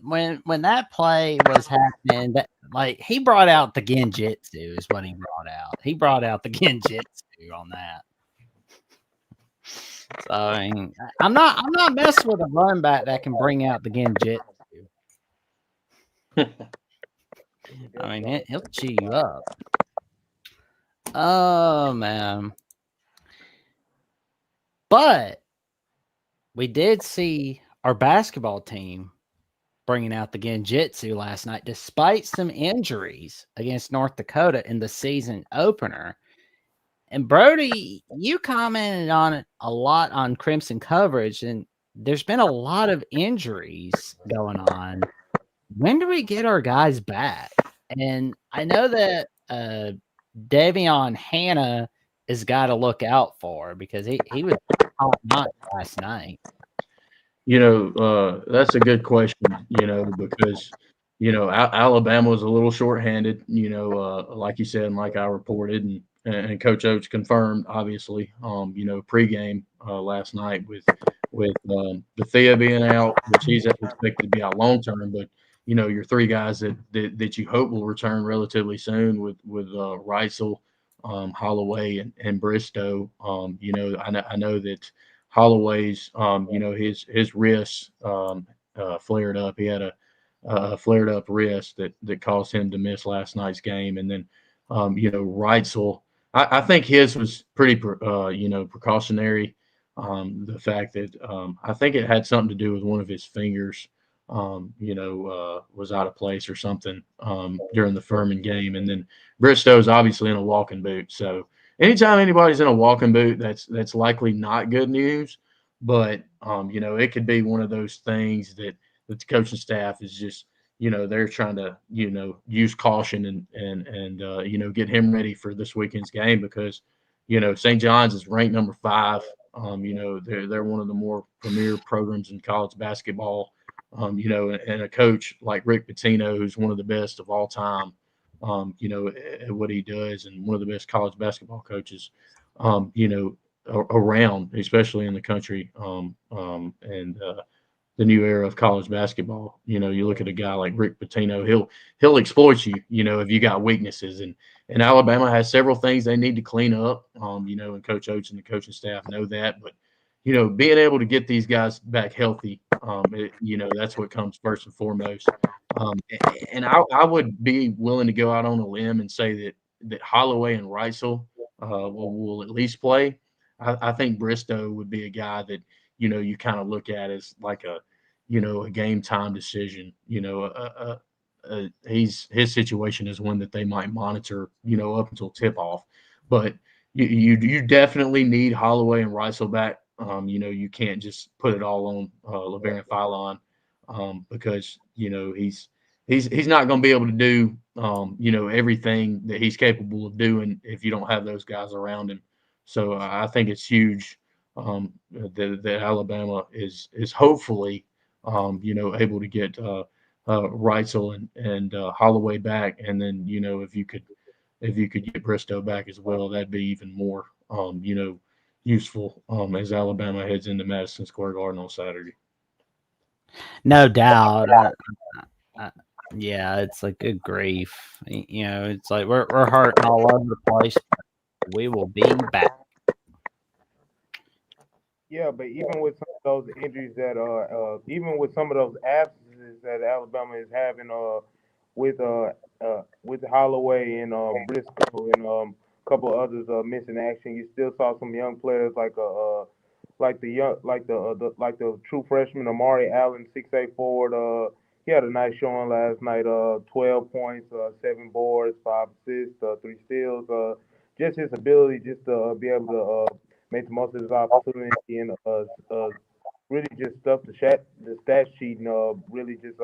when that play was happening, that like he brought out the genjutsu is what he brought out. He brought out the genjutsu on that. So I mean, I'm not messing with a running back that can bring out the genjutsu. I mean, he'll chew you up. Oh man. But we did see our basketball team bringing out the Genjitsu last night, despite some injuries against North Dakota in the season opener. And Brody, you commented on it a lot on Crimson coverage, and there's been a lot of injuries going on. When do we get our guys back? And I know that Davion Hannah is got to look out for because he was top notch last night. That's a good question, because, Alabama was a little shorthanded, like you said, and like I reported, and Coach Oates confirmed, obviously, pregame last night with Bethea being out, which he's expected to be out long term, but your three guys that you hope will return relatively soon with Reisel, Holloway, and Bristow. I know that Holloway's, his wrist flared up. He had a flared up wrist that caused him to miss last night's game. And then, Reitzel, I think his was pretty, precautionary. The fact that I think it had something to do with one of his fingers, was out of place or something during the Furman game. And then Bristow's obviously in a walking boot. So, anytime anybody's in a walking boot, that's likely not good news. But it could be one of those things that the coaching staff is just they're trying to use caution and get him ready for this weekend's game because St. John's is ranked number 5. They're one of the more premier programs in college basketball. And a coach like Rick Pitino, who's one of the best of all time, at what he does, and one of the best college basketball coaches, around, especially in the country, and the new era of college basketball. You look at a guy like Rick Pitino, he'll exploit you, if you got weaknesses, and Alabama has several things they need to clean up, and Coach Oates and the coaching staff know that, but being able to get these guys back healthy, that's what comes first and foremost. And I would be willing to go out on a limb and say that Holloway and Reisel will at least play. I think Bristow would be a guy that you kind of look at as like a game time decision. His situation is one that they might monitor up until tip off, but you definitely need Holloway and Reisel back. You can't just put it all on LeBaron Philon, because he's not going to be able to do everything that he's capable of doing if you don't have those guys around him. So I think it's huge that Alabama is hopefully able to get Reitzel and Holloway back, and then if you could get Bristow back as well, that'd be even more useful as Alabama heads into Madison Square Garden on Saturday. No doubt. Yeah, it's like good grief. It's like we're hurting all over the place. We will be back. Yeah, but even with some of those injuries that even with some of those absences that Alabama is having with Holloway and Briscoe and a couple others missing action, you still saw some young players like the young like the true freshman Amari Allen, 6'8" forward. He had a nice showing last night. 12 points, 7 boards, 5 assists, 3 steals. Just his ability just to be able to make the most of his opportunity and really just stuff the stat sheet and really just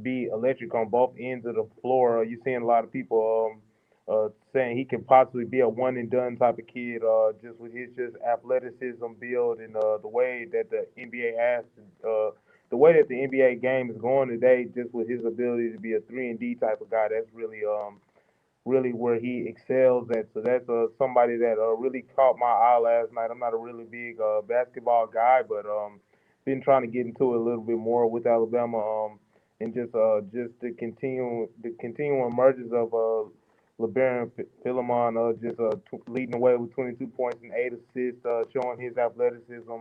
be electric on both ends of the floor. You're seeing a lot of people saying he can possibly be a one and done type of kid, just with his just athleticism, build, and the way that the NBA has, the way that the NBA game is going today, just with his ability to be a 3 and D type of guy. That's really where he excels at. So that's somebody that really caught my eye last night. I'm not a really big basketball guy, but been trying to get into it a little bit more with Alabama, and just the continuing emergence of LeBaron Philemon, just leading the way with 22 points and 8 assists, showing his athleticism,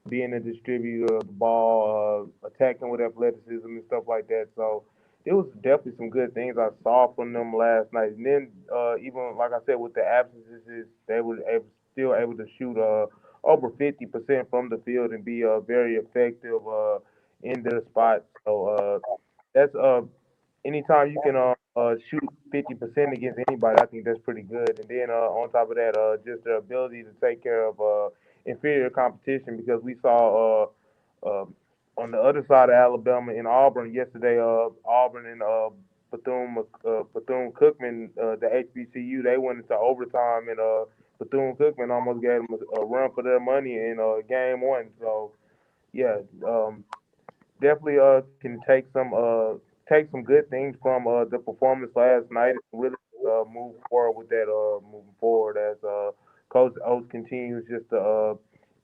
being a distributor of the ball, attacking with athleticism and stuff like that. So it was definitely some good things I saw from them last night. And then even like I said, with the absences, they were still able to shoot over 50% from the field and be very effective in their spots. So that's anytime you can shoot 50% against anybody, I think that's pretty good. And then on top of that, just their ability to take care of inferior competition because we saw on the other side of Alabama in Auburn yesterday, Auburn and Bethune Cookman, the HBCU, they went into overtime and Bethune Cookman almost gave them a run for their money in game one. So yeah, definitely can take some good things from the performance last night and really move forward with that moving forward as Coach Oates continues just to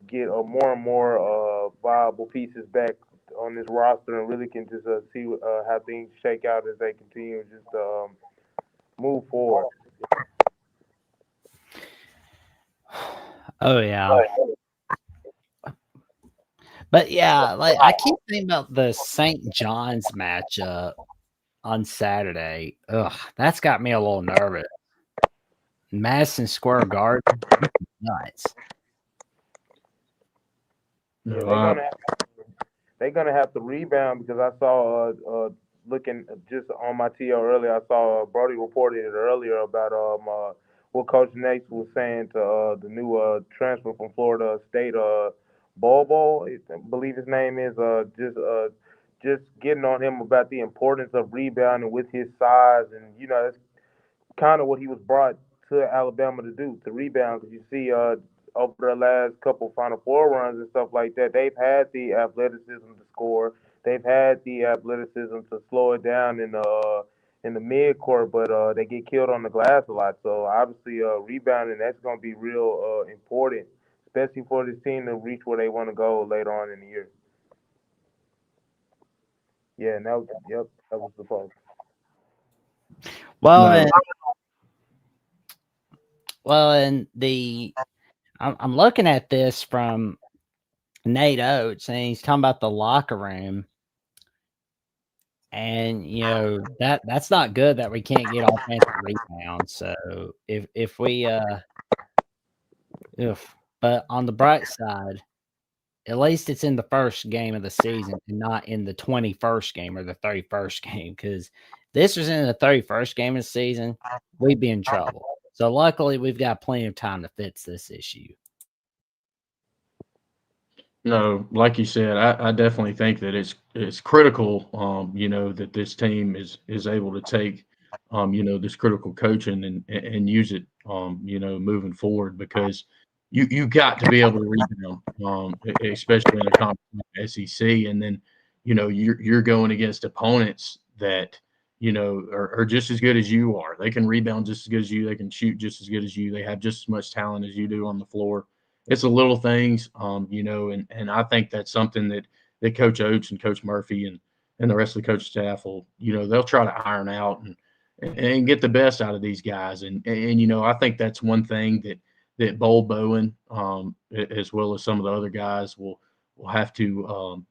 get more and more viable pieces back on this roster and really can just see how things shake out as they continue just to move forward. Oh yeah. But yeah, like I keep thinking about the St. John's matchup on Saturday. Ugh, that's got me a little nervous. Madison Square Garden, nuts. Yeah, No, they're gonna have to rebound because I saw looking just on my TL earlier. I saw Brody reported it earlier about what Coach Nates was saying to the new transfer from Florida State, Bobo, I believe his name is, just getting on him about the importance of rebounding with his size, and that's kind of what he was brought to Alabama to do, to rebound. Because you see, over the last couple Final Four runs and stuff like that, they've had the athleticism to score. They've had the athleticism to slow it down in the mid court, but they get killed on the glass a lot. So obviously, rebounding that's going to be real important, especially for this team to reach where they want to go later on in the year. Yeah, and that was the focus. Well, no, and I'm looking at this from Nate Oates, and he's talking about the locker room, and that's not good that we can't get offensive rebounds. So if we but on the bright side, at least it's in the first game of the season and not in the 21st game or the 31st game. Because this was in the 31st game of the season, we'd be in trouble. So luckily, we've got plenty of time to fix this issue. no. Like you said, I definitely think that it's critical. That this team is able to take, this critical coaching and use it. Moving forward because you got to be able to rebound, especially in a conference like SEC, and then you're going against opponents that are just as good as you are. They can rebound just as good as you. They can shoot just as good as you. They have just as much talent as you do on the floor. It's the little things, and I think that's something that Coach Oates and Coach Murphy and the rest of the coach staff will, they'll try to iron out and get the best out of these guys. And I think that's one thing that Bowl Bowen, as well as some of the other guys will have to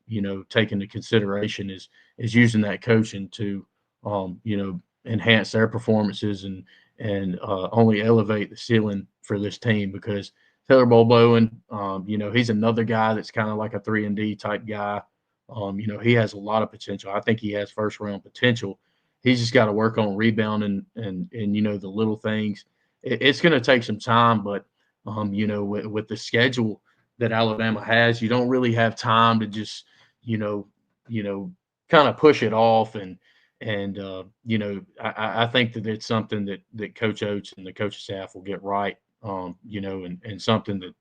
take into consideration is using that coaching to enhance their performances and only elevate the ceiling for this team because Taylor Bowl Bowen, he's another guy that's kind of like a 3-and-D type guy. He has a lot of potential. I think he has first round potential. He's just got to work on rebounding and the little things. It's going to take some time, but with the schedule that Alabama has, you don't really have time to just you know kind of push it off I think that it's something that Coach Oates and the coaching staff will get right, and something that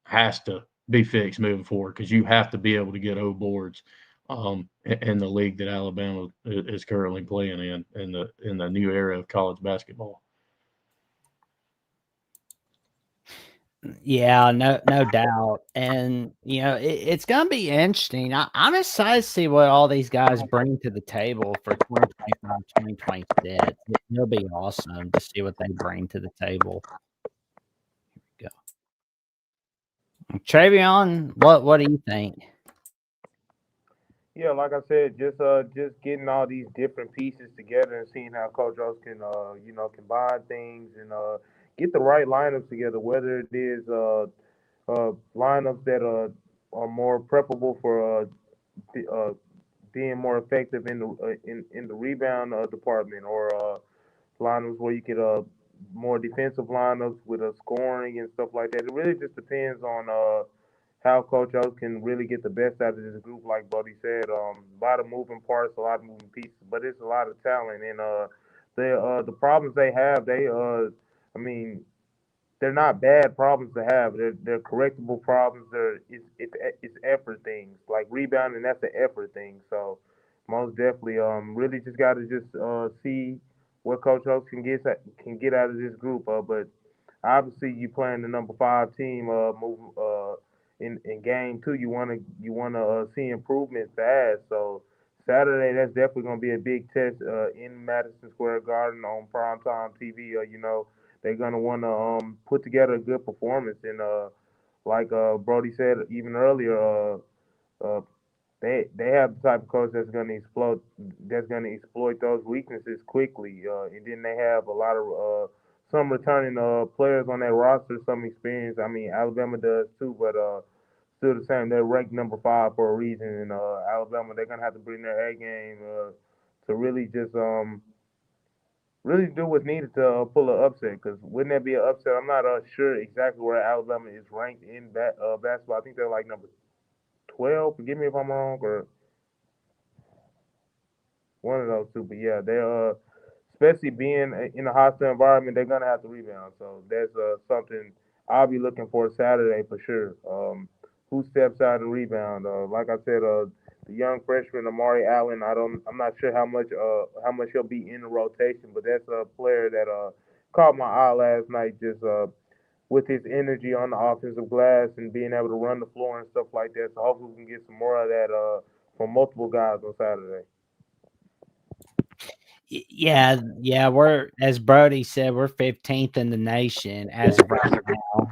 has to be fixed moving forward because you have to be able to get O boards in the league that Alabama is currently playing in the new era of college basketball. Yeah, no doubt. And it's gonna be interesting. I'm excited to see what all these guys bring to the table for 2025, 2026. It'll be awesome to see what they bring to the table. Here we go. Travion, what do you think? Yeah, like I said, just getting all these different pieces together and seeing how Coach Oates can combine things and get the right lineups together. Whether it is lineups that are more preferable for being more effective in the in the rebound department, or lineups where you get more defensive lineups with scoring and stuff like that. It really just depends on how Coach O can really get the best out of this group. Like Buddy said, a lot of moving parts, a lot of moving pieces, but it's a lot of talent. And the problems they have, I mean, they're not bad problems to have. They're correctable problems. It's effort things, like rebounding. That's an effort thing. So most definitely, really just got to just see what Coach Oaks can get out of this group. But obviously, you playing the number five team. Move in game two, you wanna see improvement fast. So Saturday, that's definitely gonna be a big test in Madison Square Garden on primetime TV. They're gonna want to put together a good performance, and like Brody said even earlier, uh, they have the type of coach that's gonna exploit those weaknesses quickly, and then they have a lot of some returning players on that roster, some experience. I mean, Alabama does too, but still the same. They're ranked number five for a reason, and Alabama, they're gonna have to bring their A game to really just really do what's needed to pull an upset. Because wouldn't that be an upset? I'm not sure exactly where Alabama is ranked in basketball. I think they're like number 12. Forgive me if I'm wrong, or one of those two. But yeah, they're especially being in a hostile environment, they're gonna have to rebound. So that's something I'll be looking for Saturday for sure. Who steps out and rebound? Like I said, the young freshman Amari Allen. I'm not sure how much he'll be in the rotation, but that's a player that caught my eye last night. Just with his energy on the offensive glass and being able to run the floor and stuff like that. So hopefully we can get some more of that from multiple guys on Saturday. Yeah, we're, as Brody said, we're 15th in the nation as of right now.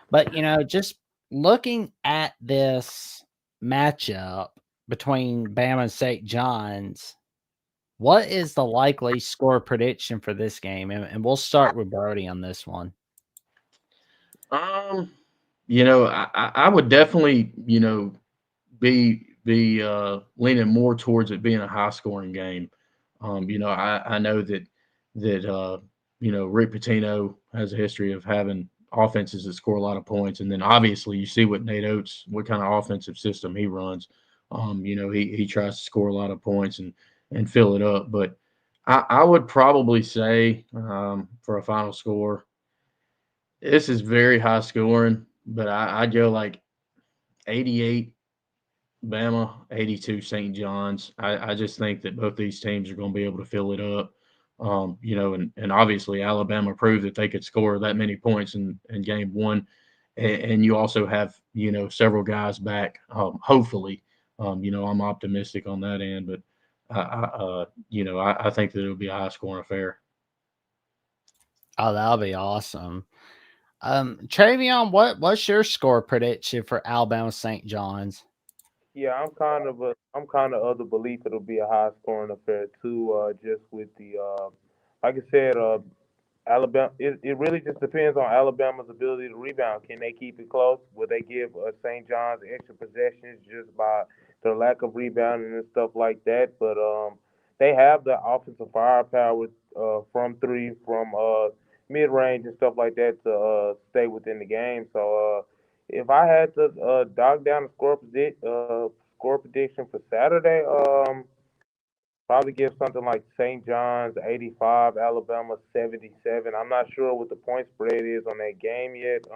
But just looking at this matchup between Bama and St. John's, what is the likely score prediction for this game? And we'll start with Brody on this one. Um, I would definitely, be leaning more towards it being a high scoring game. I know that Rick Pitino has a history of having offenses that score a lot of points, and then obviously you see what Nate Oates, what kind of offensive system he runs. He tries to score a lot of points and fill it up. But I would probably say for a final score, this is very high scoring, but I'd go like 88 Bama, 82 St. John's. I just think that both these teams are going to be able to fill it up. And obviously Alabama proved that they could score that many points in game one. And you also have, several guys back, hopefully. I'm optimistic on that end, but I think that it'll be a high scoring affair. Oh, that'll be awesome. Travion, what's your score prediction for Alabama St. John's? Yeah, I'm kind of the belief it'll be a high scoring affair too. Just with the like I said, Alabama. It really just depends on Alabama's ability to rebound. Can they keep it close? Will they give St. John's extra possessions just by their lack of rebounding and stuff like that? But they have the offensive firepower from three, from mid range and stuff like that to stay within the game. So if I had to dog down the score prediction for Saturday, probably give something like St. John's 85, Alabama 77. I'm not sure what the point spread is on that game yet.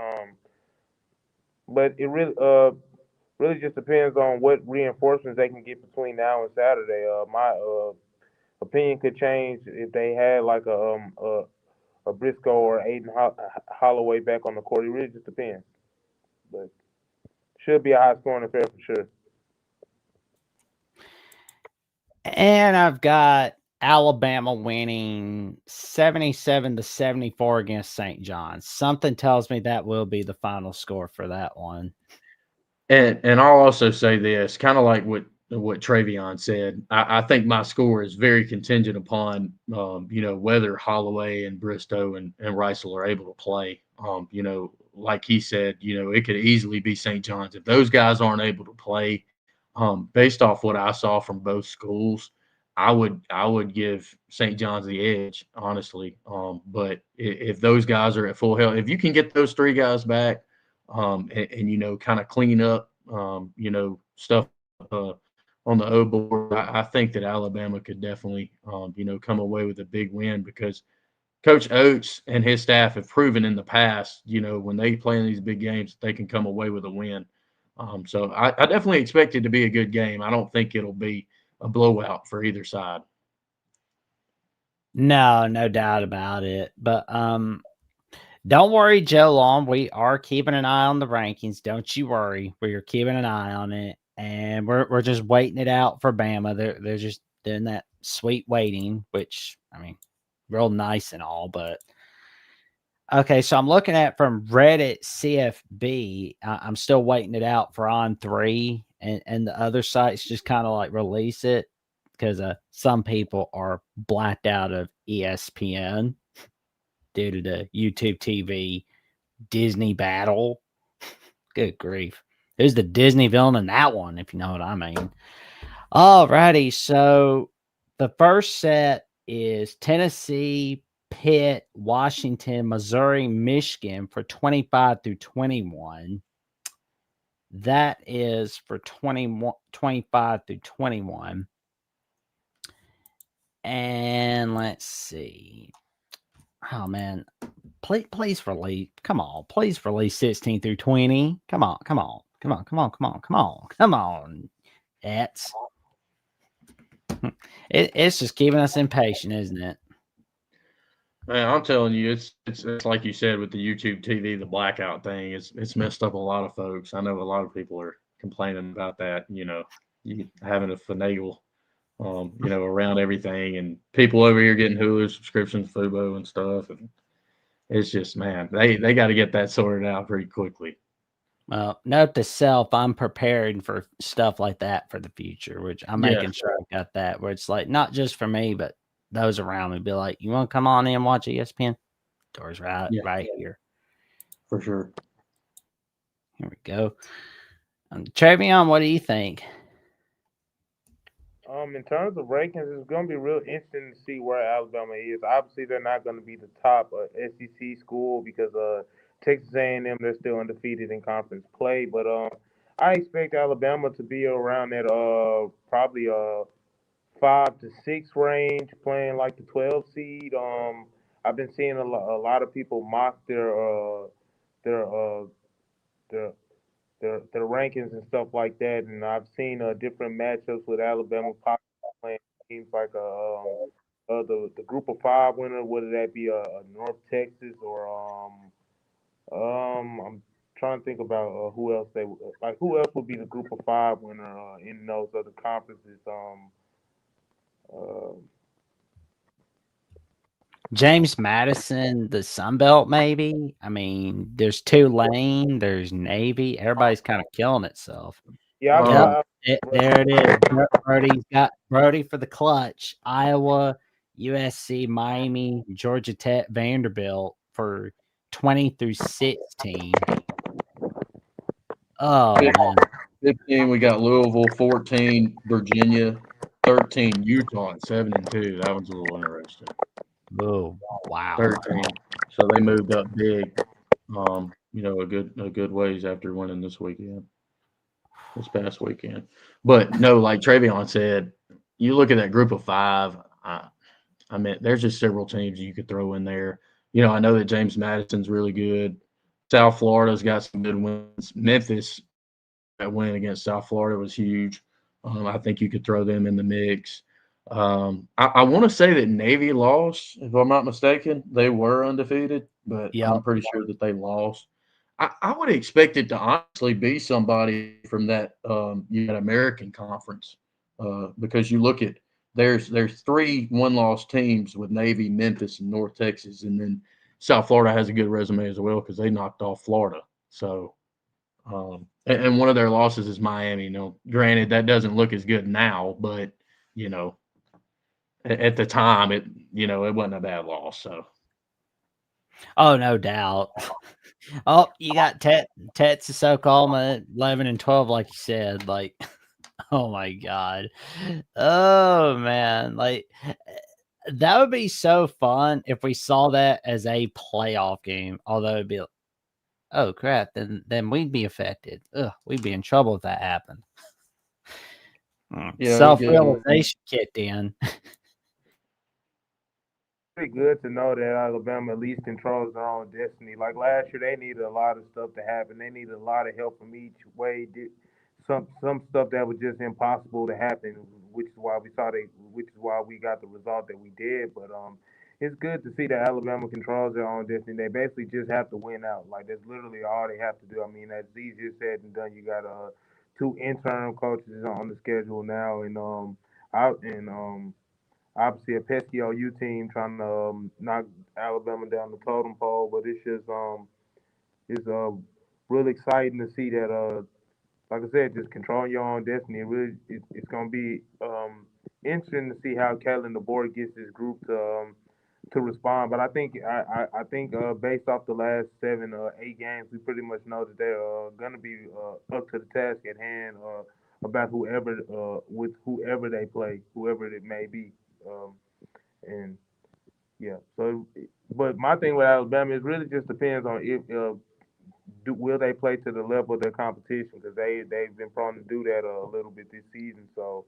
But it really just depends on what reinforcements they can get between now and Saturday. My opinion could change if they had like a Briscoe or Aiden Holloway back on the court. It really just depends. But should be a high scoring affair for sure. And I've got Alabama winning 77-74 against St. John's. Something tells me that will be the final score for that one. And I'll also say this, kind of like what Travion said. I think my score is very contingent upon whether Holloway and Bristow and Reisel are able to play. Like he said, it could easily be St. John's if those guys aren't able to play. Based off what I saw from both schools, I would give St. John's the edge, honestly. But if those guys are at full health, if you can get those three guys back, and kind of clean up, stuff uh, on the O board, I think that Alabama could definitely, come away with a big win because Coach Oates and his staff have proven in the past, when they play in these big games, they can come away with a win. So I definitely expect it to be a good game. I don't think it'll be a blowout for either side. No doubt about it. But don't worry, Joe Long. We are keeping an eye on the rankings. Don't you worry. We're keeping an eye on it, and we're just waiting it out for Bama. They're just doing that sweet waiting, which I mean, real nice and all, but okay. So I'm looking at from Reddit CFB. I'm still waiting it out for On3, and the other sites just kind of like release it because some people are blacked out of ESPN due to the YouTube TV Disney battle. Good grief. Who's the Disney villain in that one, if you know what I mean? Alrighty, so the first set is Tennessee, Pitt, Washington, Missouri, Michigan for 25 through 21. That is for 25 through 21. And let's see. Oh man, please release. Come on, please release 16 through 20. Come on. It's just keeping us impatient, isn't it? Man, I'm telling you, it's like you said with the YouTube TV, the blackout thing. It's messed up a lot of folks. I know a lot of people are complaining about that. You having to finagle, around everything, and people over here getting Hulu subscriptions, Fubo, and stuff. And it's just, man, they got to get that sorted out pretty quickly. Well, note to self, I'm preparing for stuff like that for the future, which I'm making sure I got that, where it's like not just for me, but those around me be like, you want to come on in and watch ESPN? Doors right here. For sure. Here we go. Travion, what do you think? In terms of rankings, it's going to be real interesting to see where Alabama is. Obviously, they're not going to be the top SEC school because Texas A&M, they're still undefeated in conference play. But I expect Alabama to be around that probably 5 to 6 range, playing like the 12 seed. I've been seeing a lot of people mock their their their rankings and stuff like that, and I've seen different matchups with Alabama possibly playing teams like the Group of Five winner, whether that be North Texas or I'm trying to think about who else who else would be the Group of Five winner in those other conferences. Uh, James Madison, the Sun Belt, maybe. I mean, there's Tulane, there's Navy. Everybody's kind of killing itself. Yeah, there it is. Brody's got Brody for the clutch. Iowa, USC, Miami, Georgia Tech, Vanderbilt for 20 through 16. Oh, man. 15, we got Louisville. 14, Virginia. 13, Utah at 7-2. That one's a little interesting. Oh, wow. 13. So they moved up big, a good ways after winning this past weekend. But no, like Travion said, you look at that Group of Five. I mean, there's just several teams you could throw in there. I know that James Madison's really good. South Florida's got some good wins. Memphis, that win against South Florida was huge. I think you could throw them in the mix. I want to say that Navy lost, if I'm not mistaken. They were undefeated, but I'm pretty sure that they lost. I would expect it to honestly be somebody from that American Conference, because you look at there's 3 one-loss teams with Navy, Memphis, and North Texas, and then South Florida has a good resume as well because they knocked off Florida. So, and one of their losses is Miami. Granted, that doesn't look as good now, but at the time, it wasn't a bad loss. So, oh, no doubt. Oh, you got Texas, Oklahoma, 11 and 12, like you said. Like, Oh my god. Oh man. Like that would be so fun if we saw that as a playoff game. Although it'd be like, oh crap, then we'd be affected. Ugh, we'd be in trouble if that happened. Yeah, Self-realization kicked in. Pretty good to know that Alabama at least controls their own destiny. Like last year, they needed a lot of stuff to happen. They needed a lot of help from each way. Some stuff that was just impossible to happen, which is why we got the result that we did. But it's good to see that Alabama controls their own destiny. They basically just have to win out. Like that's literally all they have to do. I mean, that's easier said than done. You got two interim coaches on the schedule now, and out and obviously a pesky OU team trying to knock Alabama down the totem pole. But it's really exciting to see that like I said, just controlling your own destiny. It's gonna be interesting to see how Kellen the board gets this group to respond. But I think based off the last 8 games, we pretty much know that they're gonna be up to the task at hand about whoever with whoever they play, whoever it may be. Um, and yeah, so but my thing with Alabama is really just depends on if will they play to the level of their competition because they've been prone to do that a little bit this season. So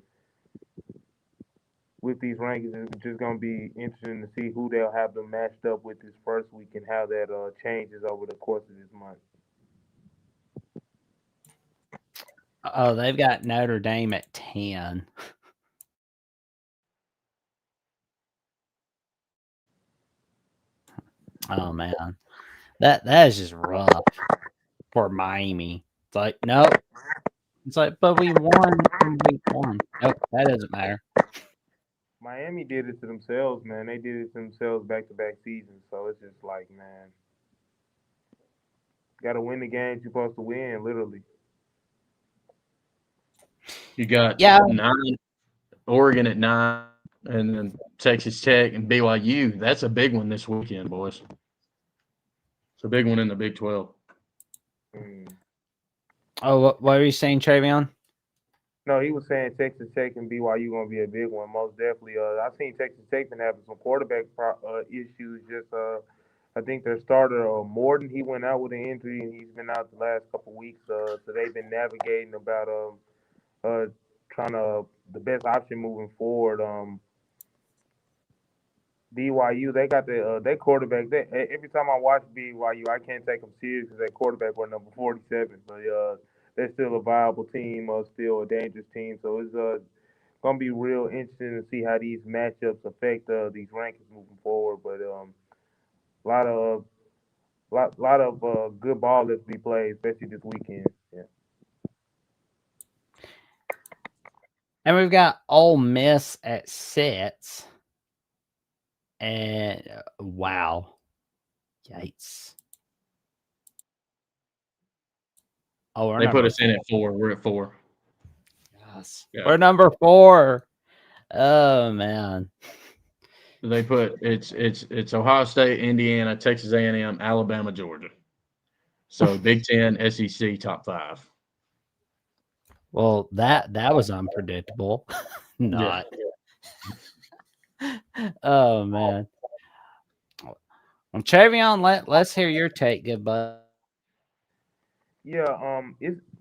with these rankings, it's just gonna be interesting to see who they'll have them matched up with this first week and how that changes over the course of this month. Oh, they've got Notre Dame at 10. Oh man. That is just rough for Miami. It's like, nope. It's like, but we won in week 1. Nope, that doesn't matter. Miami did it to themselves, man. They did it to themselves back to back seasons. So it's just like, man, got to win the games you're supposed to win, literally. You got 9, Oregon at 9, and then Texas Tech and BYU. That's a big one this weekend, boys. It's a big one in the Big 12. Oh, what were you saying, Travion? No, he was saying Texas Tech and BYU gonna be a big one, most definitely. I've seen Texas Tech been having some quarterback issues. Just I think their starter Morton, he went out with an injury and he's been out the last couple weeks. So they've been navigating about trying to the best option moving forward. BYU, they got their quarterback. Every time I watch BYU, I can't take them serious because their quarterback was number 47. But they're still a viable team, still a dangerous team. So it's gonna be real interesting to see how these matchups affect these rankings moving forward. But a lot of good ball that's be played, especially this weekend. Yeah. And we've got Ole Miss at 6. And wow. Yikes. Oh, they put us in at 4. We're at 4. Yes. Yeah. We're number 4. Oh man. They put it's Ohio State, Indiana, Texas A&M, Alabama, Georgia. So Big 10, SEC top 5. Well, that was unpredictable. Not. Yeah. Oh man. Well, Travion, let's hear your take, good bud. Yeah,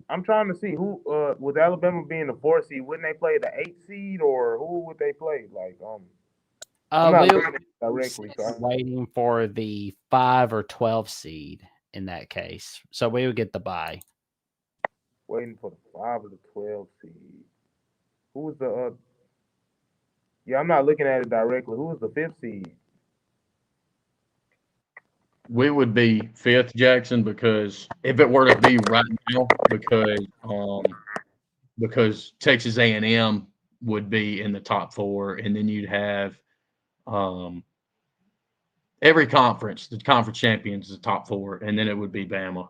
I'm trying to see who with Alabama being the 4 seed, wouldn't they play the 8 seed or who would they play? Like I'm not looking at it directly. So waiting for the 5 or 12 seed in that case. So we would get the bye. Waiting for the 5 or the 12 seed. Who was the yeah, I'm not looking at it directly. Who was the 5th seed? We would be 5th, Jackson, because if it were to be right now, because Texas A&M would be in the top 4, and then you'd have every conference, the conference champions, the top 4, and then it would be Bama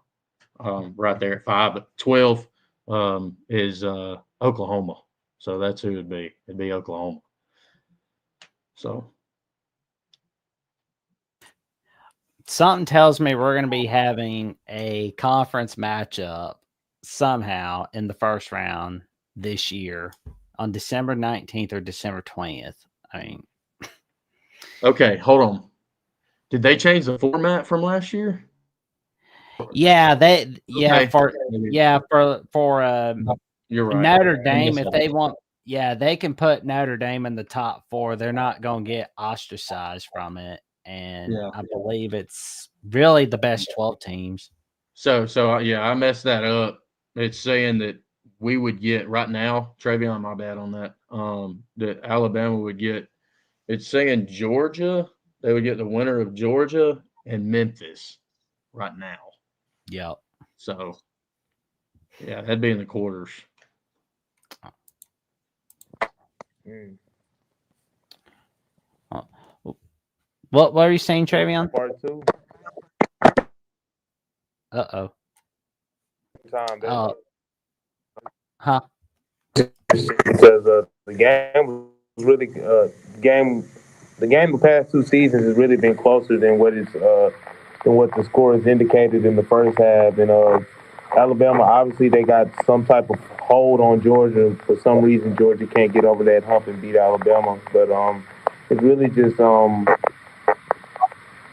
right there at 5. But 12 is Oklahoma, so that's who it'd be. It'd be Oklahoma. So something tells me we're going to be having a conference matchup somehow in the first round this year on December 19th or December 20th. I mean, Okay, hold on. Did they change the format from last year? yeah, Okay. for You're right. Notre I Dame, missed if that. they want, yeah, they can put Notre Dame in the top 4. They're not going to get ostracized from it, and Yeah. I believe it's really the best 12 teams. So yeah, I messed that up. It's saying that we would get right now, Travion, my bad on that. That Alabama would get. It's saying Georgia. They would get the winner of Georgia and Memphis right now. Yep. So yeah, that'd be in the quarters. Mm. What are you saying, Travion? Part 2. Uh-oh. Time. Oh. Huh? Because the game was really the game the past 2 seasons has really been closer than what the score has indicated in the first half. And Alabama, obviously, they got some type of hold on Georgia. For some reason, Georgia can't get over that hump and beat Alabama. But it's really just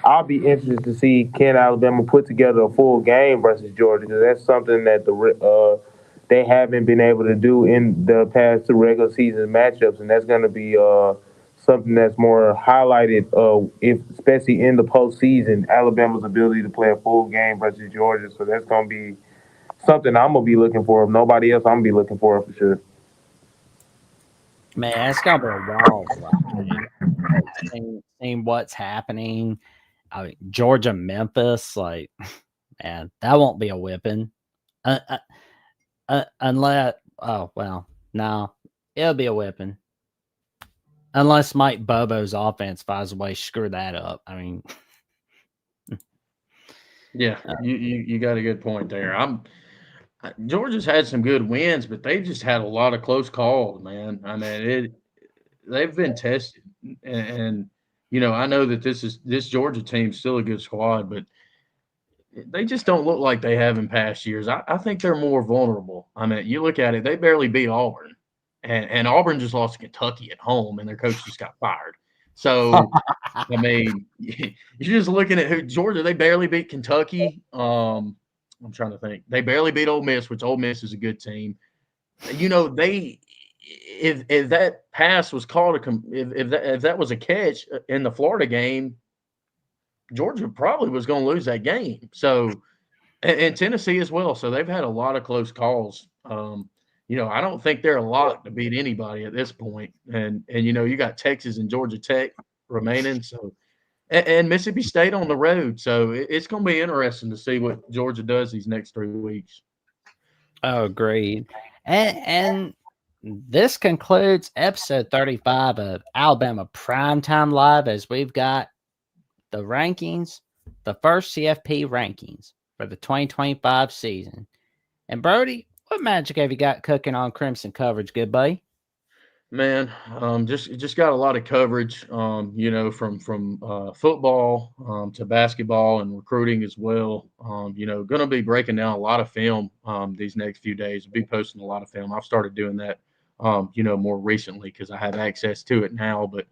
I'll be interested to see can Alabama put together a full game versus Georgia, because that's something that they haven't been able to do in the past 2 regular season matchups, and that's going to be something that's more highlighted, if especially in the postseason, Alabama's ability to play a full game versus Georgia. So that's going to be something I'm gonna be looking for. If nobody else, I'm gonna be looking for it for sure. Man, it's gonna be a wild ride. Seeing what's happening. I mean, Georgia, Memphis, like, man, that won't be a whipping. Unless, oh well, no, it'll be a whipping. Unless Mike Bobo's offense finds a way to screw that up. I mean, Yeah, you got a good point there. Georgia's had some good wins, but they've just had a lot of close calls, man. I mean, they've been tested, and I know that this Georgia team's still a good squad, but they just don't look like they have in past years. I think they're more vulnerable. I mean, you look at it; they barely beat Auburn, and Auburn just lost to Kentucky at home, and their coach just got fired. So, I mean, you're just looking at who Georgia. They barely beat Kentucky. I'm trying to think. They barely beat Ole Miss, which Ole Miss is a good team. They if that pass was called if that was a catch in the Florida game, Georgia probably was going to lose that game. So, and Tennessee as well. So they've had a lot of close calls. I don't think they're a lock to beat anybody at this point. And you got Texas and Georgia Tech remaining. So, and Mississippi State on the road. So it's going to be interesting to see what Georgia does these next 3 weeks. oh, agreed. And this concludes episode 35 of Alabama Primetime Live, as we've got the rankings, the first CFP rankings for the 2025 season. And Brody, what magic have you got cooking on Crimson Coverage, good buddy? Man, just got a lot of coverage, from football to basketball and recruiting as well. Going to be breaking down a lot of film these next few days. Be posting a lot of film. I've started doing that, more recently because I have access to it now. But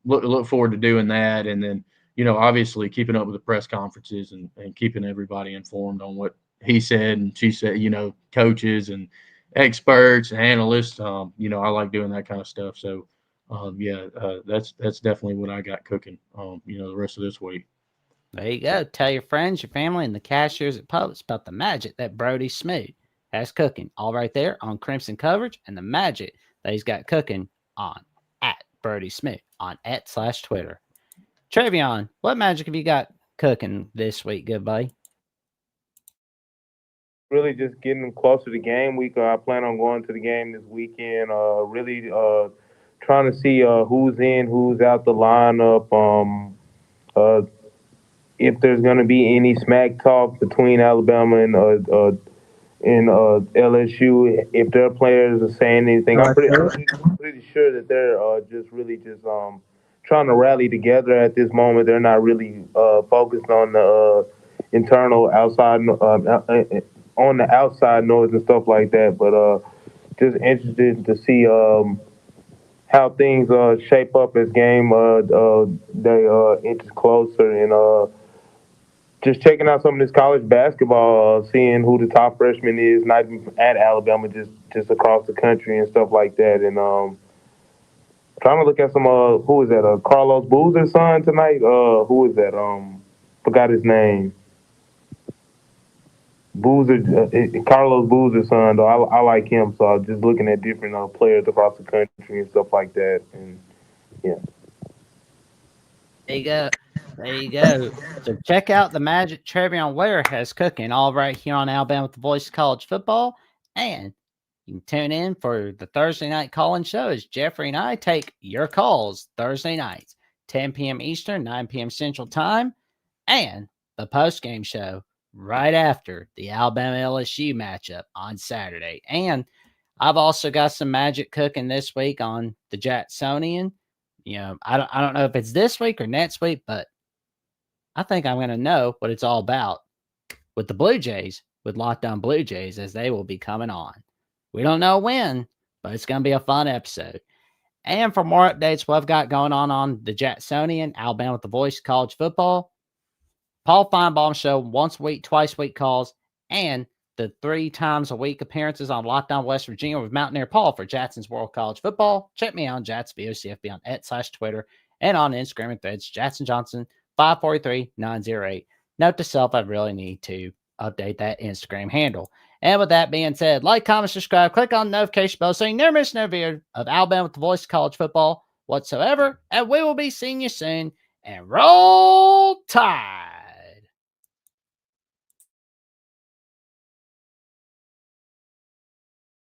look forward to doing that, and then obviously keeping up with the press conferences and keeping everybody informed on what he said and she said. Coaches and experts, analysts. I like doing that kind of stuff. So, that's definitely what I got cooking. The rest of this week. There you go. Tell your friends, your family, and the cashiers at Publix about the magic that Brody Smoot has cooking. All right there on Crimson Coverage, and the magic that he's got cooking on at Brody Smoot on @/Twitter. Travion, what magic have you got cooking this week, good buddy? Really just getting closer to game week. I plan on going to the game this weekend. Really trying to see who's in, who's out the lineup. If there's going to be any smack talk between Alabama and LSU, if their players are saying anything, I'm pretty sure that they're just trying to rally together at this moment. They're not really focused on the internal outside on the outside noise and stuff like that. But just interested to see how things shape up as game day inches closer, and just checking out some of this college basketball, seeing who the top freshman is, not even at Alabama, just across the country and stuff like that, and trying to look at some who is that? Carlos Boozer's son tonight. Who is that? Forgot his name. Boozer, Carlos Boozer's son. Though I like him, so I'm just looking at different players across the country and stuff like that. And yeah, There you go. There you go. So check out the Magic Trevion Warehouse cooking all right here on Alabama with the Voice of College Football. And you can tune in for the Thursday night call-in show as Jeffrey and I take your calls Thursday nights, 10 p.m. Eastern, 9 p.m. Central Time, and the post-game show right after the Alabama LSU matchup on Saturday. And I've also got some magic cooking this week on the Jacksonian. I don't know if it's this week or next week, but I think I'm going to know what it's all about with the Blue Jays, with Locked On Blue Jays, as they will be coming on. We don't know when, but it's going to be a fun episode. And for more updates, what I've got going on the Jacksonian, Alabama with the Voice, college football, Paul Feinbaum Show, once a week, twice a week calls, and the 3 times a week appearances on Locked On West Virginia with Mountaineer Paul for Jackson's World College Football. Check me out on Jats VOCFB on @/Twitter and on Instagram and Threads, Jackson Johnson 543908. Note to self, I really need to update that Instagram handle. And with that being said, like, comment, subscribe, click on the notification bell so you never miss no video of Alabama with the Voice of College Football whatsoever. And we will be seeing you soon. And roll tide.